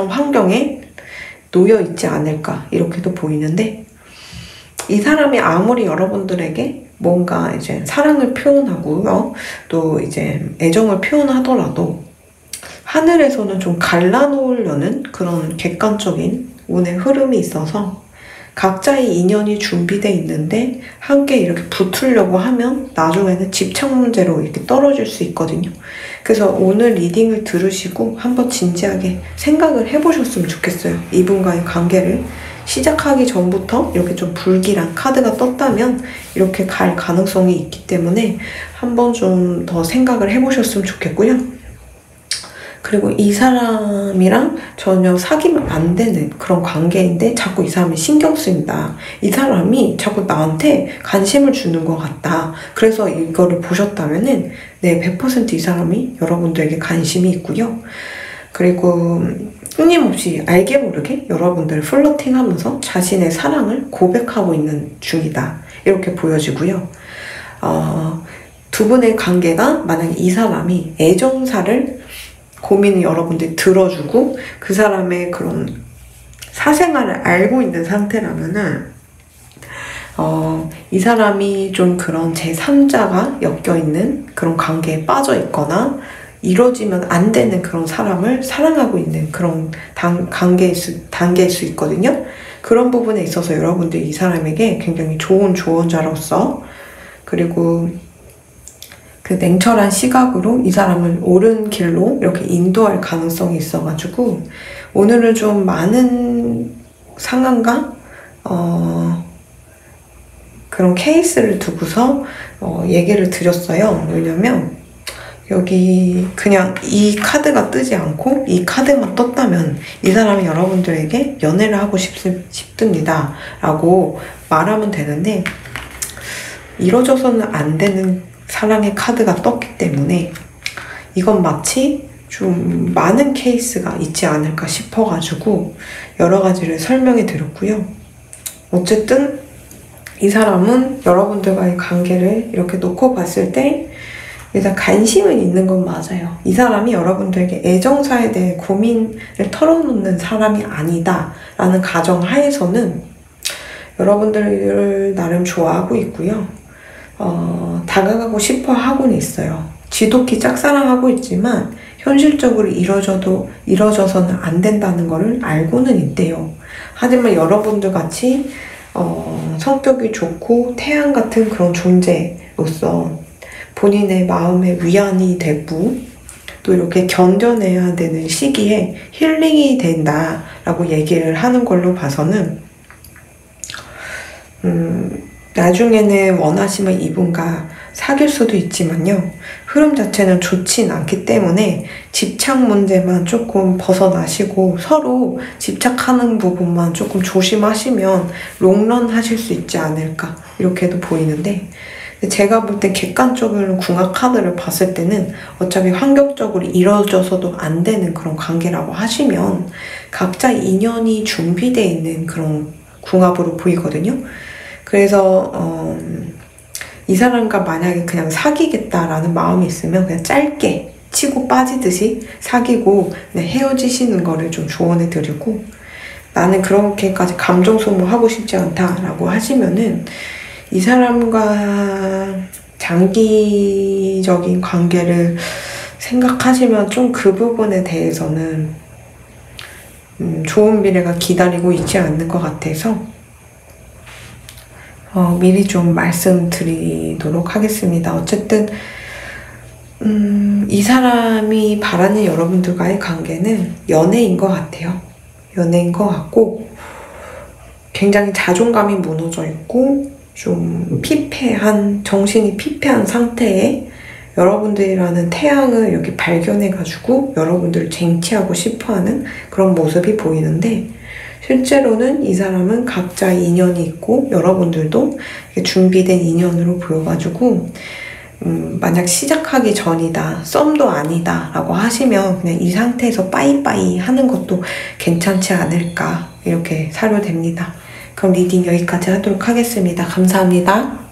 환경에 놓여 있지 않을까 이렇게도 보이는데, 이 사람이 아무리 여러분들에게 뭔가 이제 사랑을 표현하고요, 또 이제 애정을 표현하더라도 하늘에서는 좀 갈라놓으려는 그런 객관적인 운의 흐름이 있어서 각자의 인연이 준비되어 있는데 함께 이렇게 붙으려고 하면 나중에는 집착 문제로 이렇게 떨어질 수 있거든요. 그래서 오늘 리딩을 들으시고 한번 진지하게 생각을 해보셨으면 좋겠어요. 이분과의 관계를 시작하기 전부터 이렇게 좀 불길한 카드가 떴다면 이렇게 갈 가능성이 있기 때문에 한번 좀 더 생각을 해보셨으면 좋겠고요. 그리고 이 사람이랑 전혀 사귀면 안 되는 그런 관계인데 자꾸 이 사람이 신경 쓰인다. 이 사람이 자꾸 나한테 관심을 주는 것 같다. 그래서 이거를 보셨다면은 네, 100% 이 사람이 여러분들에게 관심이 있고요. 그리고 끊임없이 알게 모르게 여러분들을 플러팅하면서 자신의 사랑을 고백하고 있는 중이다. 이렇게 보여지고요. 두 분의 관계가 만약에 이 사람이 애정사를 고민을 여러분들이 들어주고 그 사람의 그런 사생활을 알고 있는 상태라면은 이 사람이 좀 그런 제3자가 엮여있는 그런 관계에 빠져 있거나 이루어지면 안 되는 그런 사람을 사랑하고 있는 그런 단계일 수 있거든요. 그런 부분에 있어서 여러분들이 이 사람에게 굉장히 좋은 조언자로서, 그리고 그 냉철한 시각으로 이 사람을 옳은 길로 이렇게 인도할 가능성이 있어가지고 오늘은 좀 많은 상황과 그런 케이스를 두고서 얘기를 드렸어요. 왜냐면 여기 그냥 이 카드가 뜨지 않고 이 카드만 떴다면 이 사람이 여러분들에게 연애를 하고 싶습니다 라고 말하면 되는데, 이루어져서는 안 되는 사랑의 카드가 떴기 때문에 이건 마치 좀 많은 케이스가 있지 않을까 싶어가지고 여러 가지를 설명해 드렸고요. 어쨌든 이 사람은 여러분들과의 관계를 이렇게 놓고 봤을 때 일단 관심은 있는 건 맞아요. 이 사람이 여러분들에게 애정사에 대해 고민을 털어놓는 사람이 아니다 라는 가정 하에서는 여러분들을 나름 좋아하고 있고요. 다가가고 싶어 하고는 있어요. 지독히 짝사랑하고 있지만 현실적으로 이뤄져서는 안 된다는 거를 알고는 있대요. 하지만 여러분들 같이 성격이 좋고 태양 같은 그런 존재로서 본인의 마음의 위안이 되고 또 이렇게 견뎌내야 되는 시기에 힐링이 된다라고 얘기를 하는 걸로 봐서는 나중에는 원하시면 이분과 사귈 수도 있지만요. 흐름 자체는 좋진 않기 때문에 집착 문제만 조금 벗어나시고 서로 집착하는 부분만 조금 조심하시면 롱런 하실 수 있지 않을까 이렇게도 보이는데, 제가 볼 때 객관적으로 궁합 카드를 봤을 때는 어차피 환경적으로 이루어져서도 안 되는 그런 관계라고 하시면 각자 인연이 준비되어 있는 그런 궁합으로 보이거든요. 그래서 이 사람과 만약에 그냥 사귀겠다라는 마음이 있으면 그냥 짧게 치고 빠지듯이 사귀고 그냥 헤어지시는 거를 좀 조언해 드리고, 나는 그렇게까지 감정 소모하고 싶지 않다라고 하시면은 이 사람과 장기적인 관계를 생각하시면 좀 그 부분에 대해서는 좋은 미래가 기다리고 있지 않는 것 같아서 미리 좀 말씀드리도록 하겠습니다. 어쨌든 이 사람이 바라는 여러분들과의 관계는 연애인 것 같아요. 연애인 것 같고 굉장히 자존감이 무너져 있고 좀 피폐한, 정신이 피폐한 상태에 여러분들이라는 태양을 여기 발견해가지고 여러분들을 쟁취하고 싶어하는 그런 모습이 보이는데, 실제로는 이 사람은 각자 인연이 있고 여러분들도 준비된 인연으로 보여가지고 만약 시작하기 전이다, 썸도 아니다 라고 하시면 그냥 이 상태에서 빠이빠이 하는 것도 괜찮지 않을까 이렇게 사료됩니다. 그럼 리딩 여기까지 하도록 하겠습니다. 감사합니다.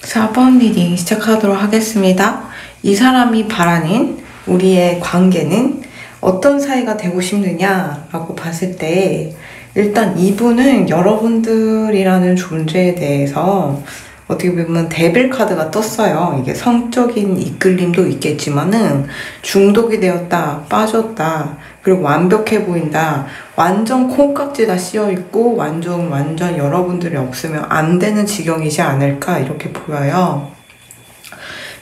자, 4번 리딩 시작하도록 하겠습니다. 이 사람이 바라는 우리의 관계는 어떤 사이가 되고 싶느냐라고 봤을 때, 일단 이분은 여러분들이라는 존재에 대해서 어떻게 보면 데빌 카드가 떴어요. 이게 성적인 이끌림도 있겠지만은 중독이 되었다, 빠졌다, 그리고 완벽해 보인다, 완전 콩깍지가 씌어있고 완전 여러분들이 없으면 안 되는 지경이지 않을까 이렇게 보여요.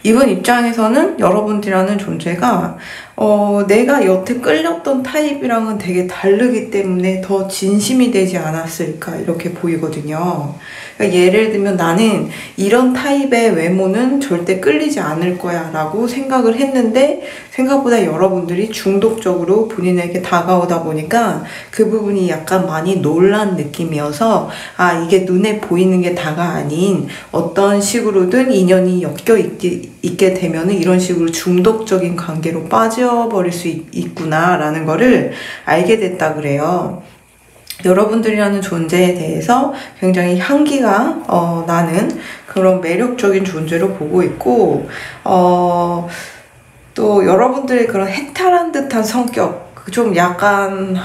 이분 입장에서는 여러분들이라는 존재가 내가 여태 끌렸던 타입이랑은 되게 다르기 때문에 더 진심이 되지 않았을까 이렇게 보이거든요. 그러니까 예를 들면 나는 이런 타입의 외모는 절대 끌리지 않을 거야 라고 생각을 했는데 생각보다 여러분들이 중독적으로 본인에게 다가오다 보니까 그 부분이 약간 많이 놀란 느낌이어서, 아, 이게 눈에 보이는 게 다가 아닌 어떤 식으로든 인연이 엮여 있게 되면은 이런 식으로 중독적인 관계로 빠져버릴 수 있구나 라는 거를 알게 됐다 그래요. 여러분들이라는 존재에 대해서 굉장히 향기가 나는 그런 매력적인 존재로 보고 있고, 또 여러분들의 그런 해탈한 듯한 성격, 좀 약간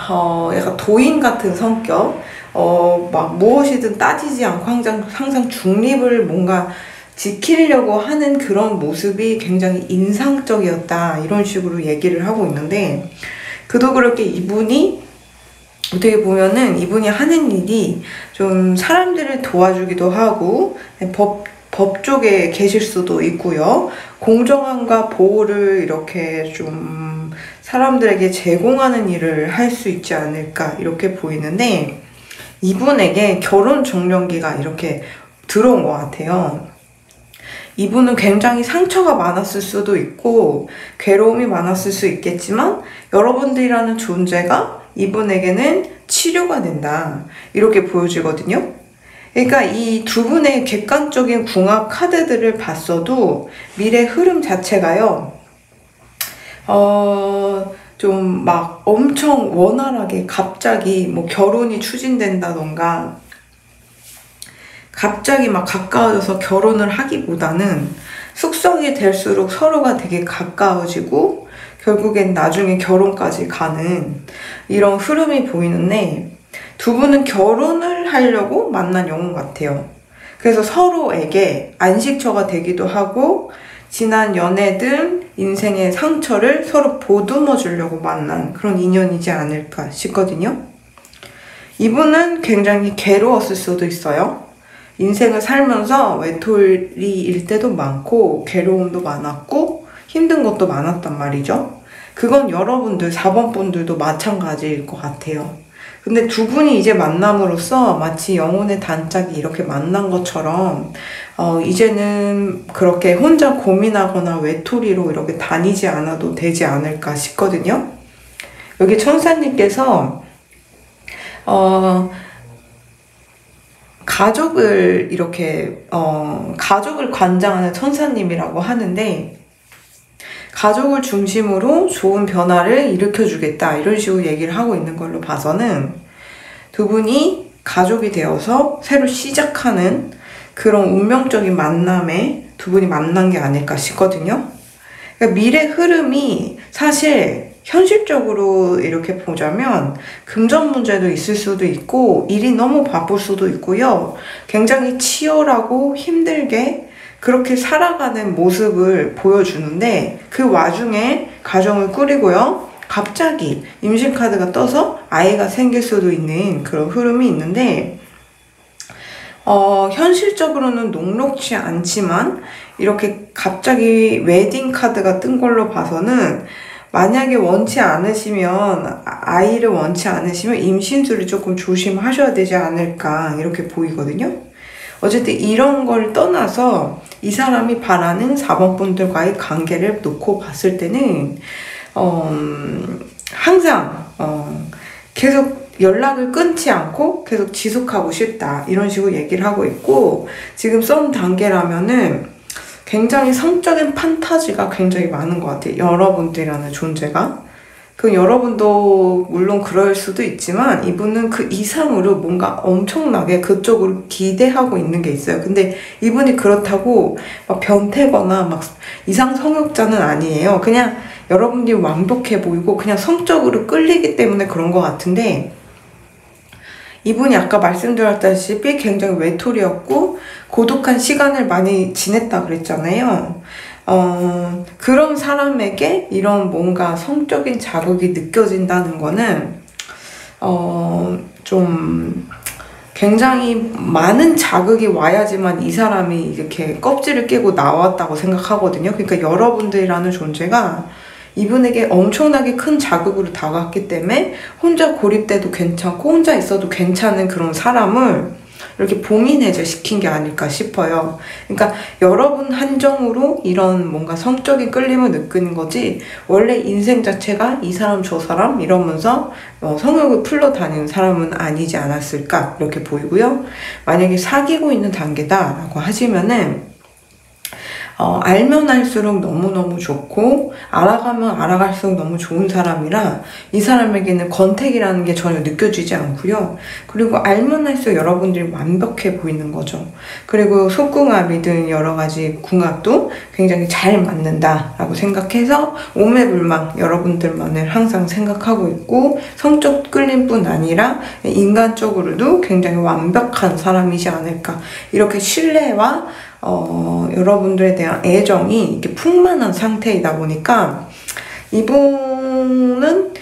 도인 같은 성격, 막 무엇이든 따지지 않고 항상 중립을 뭔가 지키려고 하는 그런 모습이 굉장히 인상적이었다 이런 식으로 얘기를 하고 있는데, 그도 그렇게 이분이 어떻게 보면은 이분이 하는 일이 좀 사람들을 도와주기도 하고 법 쪽에 계실 수도 있고요. 공정함과 보호를 이렇게 좀 사람들에게 제공하는 일을 할 수 있지 않을까 이렇게 보이는데, 이분에게 결혼 정년기가 이렇게 들어온 것 같아요. 이분은 굉장히 상처가 많았을 수도 있고 괴로움이 많았을 수 있겠지만 여러분들이라는 존재가 이분에게는 치료가 된다 이렇게 보여지거든요. 그러니까 이 두 분의 객관적인 궁합 카드들을 봤어도 미래 흐름 자체가요, 좀 막 엄청 원활하게 갑자기 뭐 결혼이 추진된다던가 갑자기 막 가까워져서 결혼을 하기보다는 숙성이 될수록 서로가 되게 가까워지고 결국엔 나중에 결혼까지 가는 이런 흐름이 보이는데, 두 분은 결혼을 하려고 만난 영혼 같아요. 그래서 서로에게 안식처가 되기도 하고 지난 연애든 인생의 상처를 서로 보듬어 주려고 만난 그런 인연이지 않을까 싶거든요. 이분은 굉장히 괴로웠을 수도 있어요. 인생을 살면서 외톨이일 때도 많고 괴로움도 많았고 힘든 것도 많았단 말이죠. 그건 여러분들 4번 분들도 마찬가지일 것 같아요. 근데 두 분이 이제 만남으로써 마치 영혼의 단짝이 이렇게 만난 것처럼 이제는 그렇게 혼자 고민하거나 외톨이로 이렇게 다니지 않아도 되지 않을까 싶거든요. 여기 천사님께서 가족을 이렇게 가족을 관장하는 천사님이라고 하는데 가족을 중심으로 좋은 변화를 일으켜주겠다 이런 식으로 얘기를 하고 있는 걸로 봐서는 두 분이 가족이 되어서 새로 시작하는 그런 운명적인 만남에 두 분이 만난 게 아닐까 싶거든요. 그러니까 미래 흐름이 사실 현실적으로 이렇게 보자면 금전 문제도 있을 수도 있고 일이 너무 바쁠 수도 있고요. 굉장히 치열하고 힘들게 그렇게 살아가는 모습을 보여주는데 그 와중에 가정을 꾸리고요. 갑자기 임신 카드가 떠서 아이가 생길 수도 있는 그런 흐름이 있는데 현실적으로는 녹록지 않지만 이렇게 갑자기 웨딩 카드가 뜬 걸로 봐서는 만약에 원치 않으시면 아이를 원치 않으시면 임신술을 조금 조심하셔야 되지 않을까 이렇게 보이거든요. 어쨌든 이런 걸 떠나서 이 사람이 바라는 4번 분들과의 관계를 놓고 봤을 때는 항상 계속 연락을 끊지 않고 계속 지속하고 싶다 이런 식으로 얘기를 하고 있고 지금 썸 단계라면은 굉장히 성적인 판타지가 굉장히 많은 것 같아요. 여러분들이라는 존재가. 그 여러분도 물론 그럴 수도 있지만 이분은 그 이상으로 뭔가 엄청나게 그쪽으로 기대하고 있는 게 있어요. 근데 이분이 그렇다고 막 변태거나 막 이상 성욕자는 아니에요. 그냥 여러분들이 완벽해 보이고 그냥 성적으로 끌리기 때문에 그런 것 같은데 이분이 아까 말씀드렸다시피 굉장히 외톨이였고 고독한 시간을 많이 지냈다 그랬잖아요. 그런 사람에게 이런 뭔가 성적인 자극이 느껴진다는 거는 좀 굉장히 많은 자극이 와야지만 이 사람이 이렇게 껍질을 깨고 나왔다고 생각하거든요. 그러니까 여러분들이라는 존재가 이분에게 엄청나게 큰 자극으로 다가왔기 때문에 혼자 고립돼도 괜찮고 혼자 있어도 괜찮은 그런 사람을 이렇게 봉인해제 시킨 게 아닐까 싶어요. 그러니까 여러분 한정으로 이런 뭔가 성적인 끌림을 느끼는 거지 원래 인생 자체가 이 사람 저 사람 이러면서 성욕을 풀러 다니는 사람은 아니지 않았을까 이렇게 보이고요. 만약에 사귀고 있는 단계다라고 하시면은 알면 알수록 너무너무 좋고 알아가면 알아갈수록 너무 좋은 사람이라 이 사람에게는 권태기라는 게 전혀 느껴지지 않고요. 그리고 알면 할수록 여러분들이 완벽해 보이는 거죠. 그리고 속궁합이든 여러 가지 궁합도 굉장히 잘 맞는다라고 생각해서 오매불망 여러분들만을 항상 생각하고 있고 성적 끌림뿐 아니라 인간적으로도 굉장히 완벽한 사람이지 않을까 이렇게 신뢰와 여러분들에 대한 애정이 이렇게 풍만한 상태이다 보니까 이분은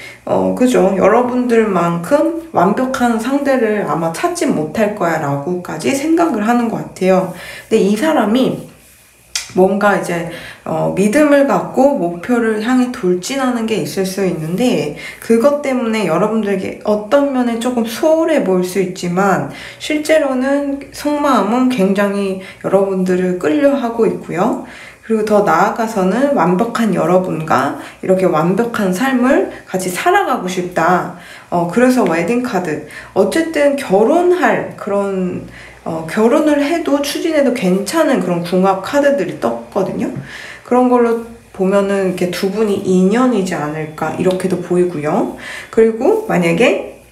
그죠 여러분들만큼 완벽한 상대를 아마 찾지 못할 거야 라고까지 생각을 하는 것 같아요. 근데 이 사람이 뭔가 이제 믿음을 갖고 목표를 향해 돌진하는 게 있을 수 있는데 그것 때문에 여러분들에게 어떤 면에 조금 소홀해 보일 수 있지만 실제로는 속마음은 굉장히 여러분들을 끌려하고 있고요. 그리고 더 나아가서는 완벽한 여러분과 이렇게 완벽한 삶을 같이 살아가고 싶다. 그래서 웨딩카드. 어쨌든 결혼할 그런 결혼을 해도 추진해도 괜찮은 그런 궁합 카드들이 떴거든요. 그런 걸로 보면은 이렇게 두 분이 인연이지 않을까 이렇게도 보이고요. 그리고 만약에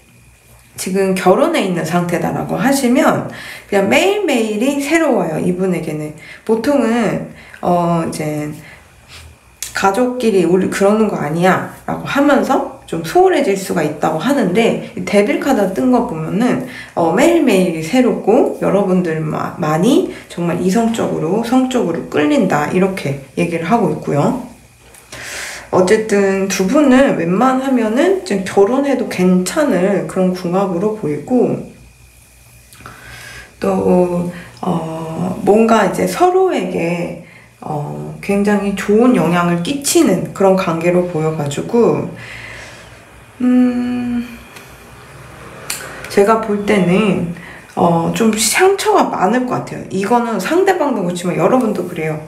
지금 결혼해 있는 상태다라고 하시면 그냥 매일매일이 새로워요. 이분에게는 보통은 이제 가족끼리 우리 그러는 거 아니야 라고 하면서 좀 소홀해질 수가 있다고 하는데, 데빌 카드 뜬 거 보면은 매일매일이 새롭고 여러분들 많이 정말 이성적으로 성적으로 끌린다, 이렇게 얘기를 하고 있고요. 어쨌든 두 분은 웬만하면은 좀 결혼해도 괜찮을 그런 궁합으로 보이고, 또 뭔가 이제 서로에게 굉장히 좋은 영향을 끼치는 그런 관계로 보여가지고, 제가 볼 때는 좀 상처가 많을 것 같아요. 이거는 상대방도 그렇지만 여러분도 그래요.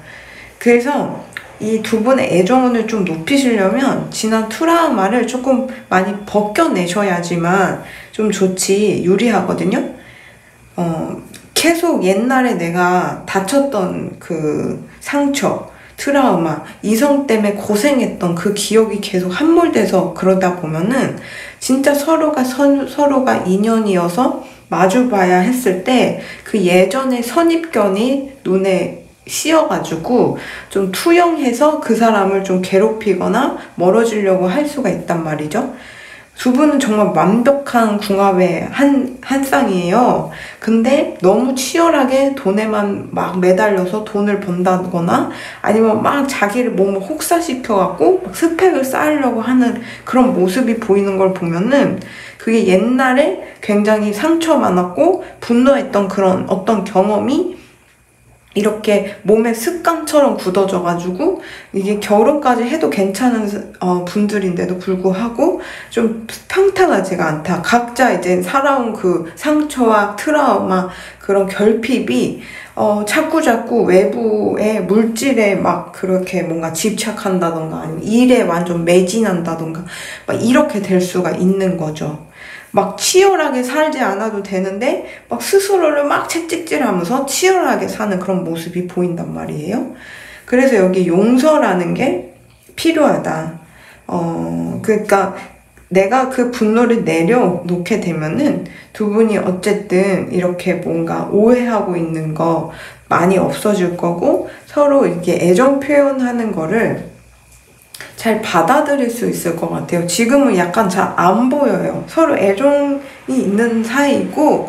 그래서 이 두 분의 애정을 좀 높이시려면 지난 트라우마를 조금 많이 벗겨내셔야지만 좀 좋지, 유리하거든요. 계속 옛날에 내가 다쳤던 그 상처, 트라우마, 이성 때문에 고생했던 그 기억이 계속 함몰돼서 그러다 보면은 진짜 서로가 인연이어서 마주봐야 했을 때 그 예전의 선입견이 눈에 씌어가지고 좀 투영해서 그 사람을 좀 괴롭히거나 멀어지려고 할 수가 있단 말이죠. 두 분은 정말 완벽한 궁합의 한 쌍이에요. 근데 너무 치열하게 돈에만 막 매달려서 돈을 번다거나 아니면 막 자기를 몸을 혹사시켜갖고 막 스펙을 쌓으려고 하는 그런 모습이 보이는 걸 보면은 그게 옛날에 굉장히 상처 많았고 분노했던 그런 어떤 경험이 이렇게 몸에 습관처럼 굳어져가지고 이게 결혼까지 해도 괜찮은 분들인데도 불구하고 좀 평탄하지가 않다. 각자 이제 살아온 그 상처와 트라우마, 그런 결핍이 자꾸자꾸 외부의 물질에 막 그렇게 뭔가 집착한다던가 아니면 일에 완전 매진한다던가 막 이렇게 될 수가 있는 거죠. 막 치열하게 살지 않아도 되는데 막 스스로를 막 채찍질하면서 치열하게 사는 그런 모습이 보인단 말이에요. 그래서 여기 용서라는 게 필요하다. 그러니까 내가 그 분노를 내려놓게 되면은 두 분이 어쨌든 이렇게 뭔가 오해하고 있는 거 많이 없어질 거고, 서로 이렇게 애정 표현하는 거를 잘 받아들일 수 있을 것 같아요. 지금은 약간 잘 안 보여요. 서로 애정이 있는 사이고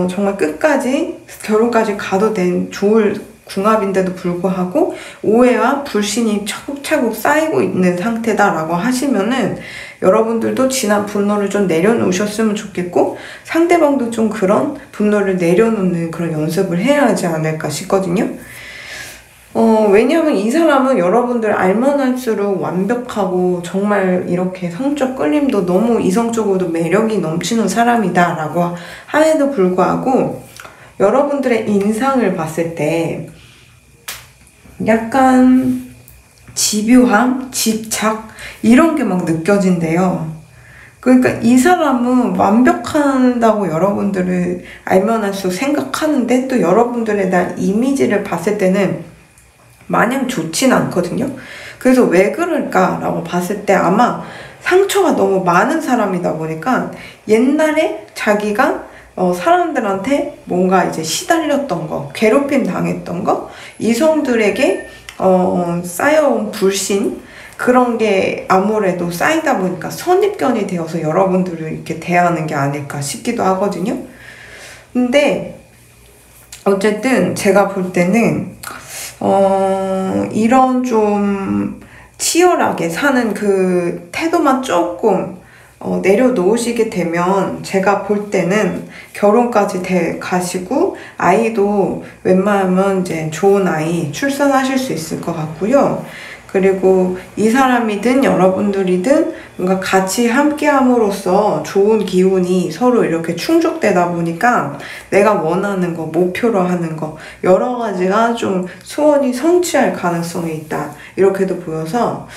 정말 끝까지 결혼까지 가도 된 좋을 궁합인데도 불구하고 오해와 불신이 차곡차곡 쌓이고 있는 상태다라고 하시면은 여러분들도 지난 분노를 좀 내려놓으셨으면 좋겠고, 상대방도 좀 그런 분노를 내려놓는 그런 연습을 해야 하지 않을까 싶거든요. 왜냐면 이 사람은 여러분들 알면 할수록 완벽하고 정말 이렇게 성적 끌림도 너무 이성적으로도 매력이 넘치는 사람이다 라고 함에도 불구하고 여러분들의 인상을 봤을 때 약간 집요함, 집착 이런 게 막 느껴진대요. 그러니까 이 사람은 완벽한다고 여러분들을 알면 할수록 생각하는데 또 여러분들에 대한 이미지를 봤을 때는 마냥 좋진 않거든요. 그래서 왜 그럴까라고 봤을 때 아마 상처가 너무 많은 사람이다 보니까 옛날에 자기가 사람들한테 뭔가 이제 시달렸던 거, 괴롭힘 당했던 거, 이성들에게 쌓여온 불신, 그런 게 아무래도 쌓이다 보니까 선입견이 되어서 여러분들을 이렇게 대하는 게 아닐까 싶기도 하거든요. 근데 어쨌든 제가 볼 때는 이런 좀 치열하게 사는 그 태도만 조금 내려놓으시게 되면 제가 볼 때는 결혼까지 가시고 아이도 웬만하면 이제 좋은 아이 출산하실 수 있을 것 같고요. 그리고 이 사람이든 여러분들이든 뭔가 같이 함께 함으로써 좋은 기운이 서로 이렇게 충족되다 보니까 내가 원하는 거, 목표로 하는 거 여러 가지가 좀 소원이 성취할 가능성이 있다, 이렇게도 보여서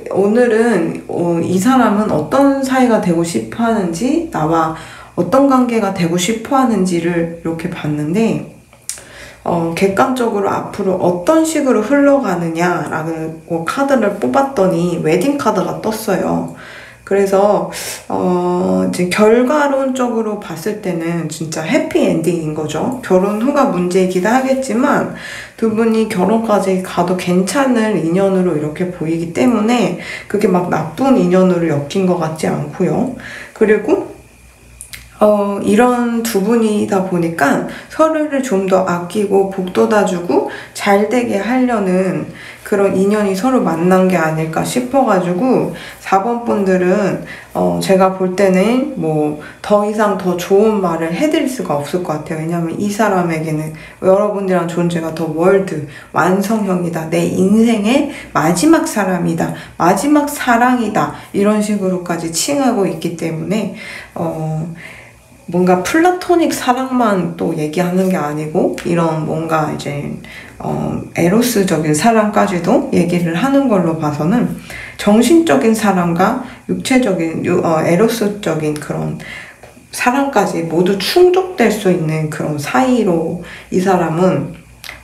오늘은 이 사람은 어떤 사이가 되고 싶어 하는지, 나와 어떤 관계가 되고 싶어 하는지를 이렇게 봤는데 객관적으로 앞으로 어떤 식으로 흘러가느냐라고 카드를 뽑았더니 웨딩 카드가 떴어요. 그래서 이제 결과론적으로 봤을 때는 진짜 해피엔딩인 거죠. 결혼 후가 문제이기도 하겠지만 두 분이 결혼까지 가도 괜찮을 인연으로 이렇게 보이기 때문에 그게 막 나쁜 인연으로 엮인 것 같지 않고요. 그리고 이런 두 분이다 보니까 서로를 좀 더 아끼고 복돋아주고 잘 되게 하려는 그런 인연이 서로 만난 게 아닐까 싶어가지고 4번 분들은 제가 볼 때는 뭐 더 이상 더 좋은 말을 해드릴 수가 없을 것 같아요. 왜냐면 이 사람에게는 여러분들이랑 존재가 더 월드, 완성형이다. 내 인생의 마지막 사람이다. 마지막 사랑이다. 이런 식으로까지 칭하고 있기 때문에 뭔가 플라토닉 사랑만 또 얘기하는 게 아니고 이런 뭔가 이제 에로스적인 사랑까지도 얘기를 하는 걸로 봐서는 정신적인 사랑과 육체적인 에로스적인 그런 사랑까지 모두 충족될 수 있는 그런 사이로 이 사람은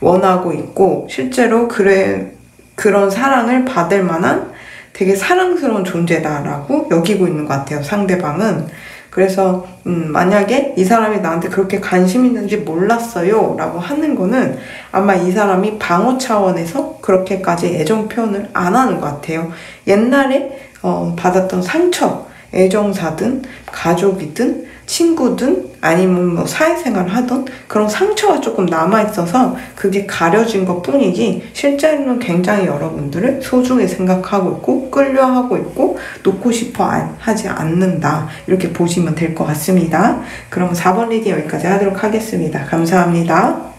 원하고 있고 실제로 그런 사랑을 받을 만한 되게 사랑스러운 존재다라고 여기고 있는 것 같아요, 상대방은. 그래서 만약에 이 사람이 나한테 그렇게 관심 있는지 몰랐어요 라고 하는 거는 아마 이 사람이 방어 차원에서 그렇게까지 애정 표현을 안 하는 것 같아요. 옛날에 받았던 상처, 애정사든 가족이든 친구든 아니면 뭐 사회생활을 하던 그런 상처가 조금 남아있어서 그게 가려진 것 뿐이지 실제로는 굉장히 여러분들을 소중히 생각하고 있고 끌려하고 있고 놓고 싶어 하지 않는다, 이렇게 보시면 될 것 같습니다. 그럼 4번 리딩 여기까지 하도록 하겠습니다. 감사합니다.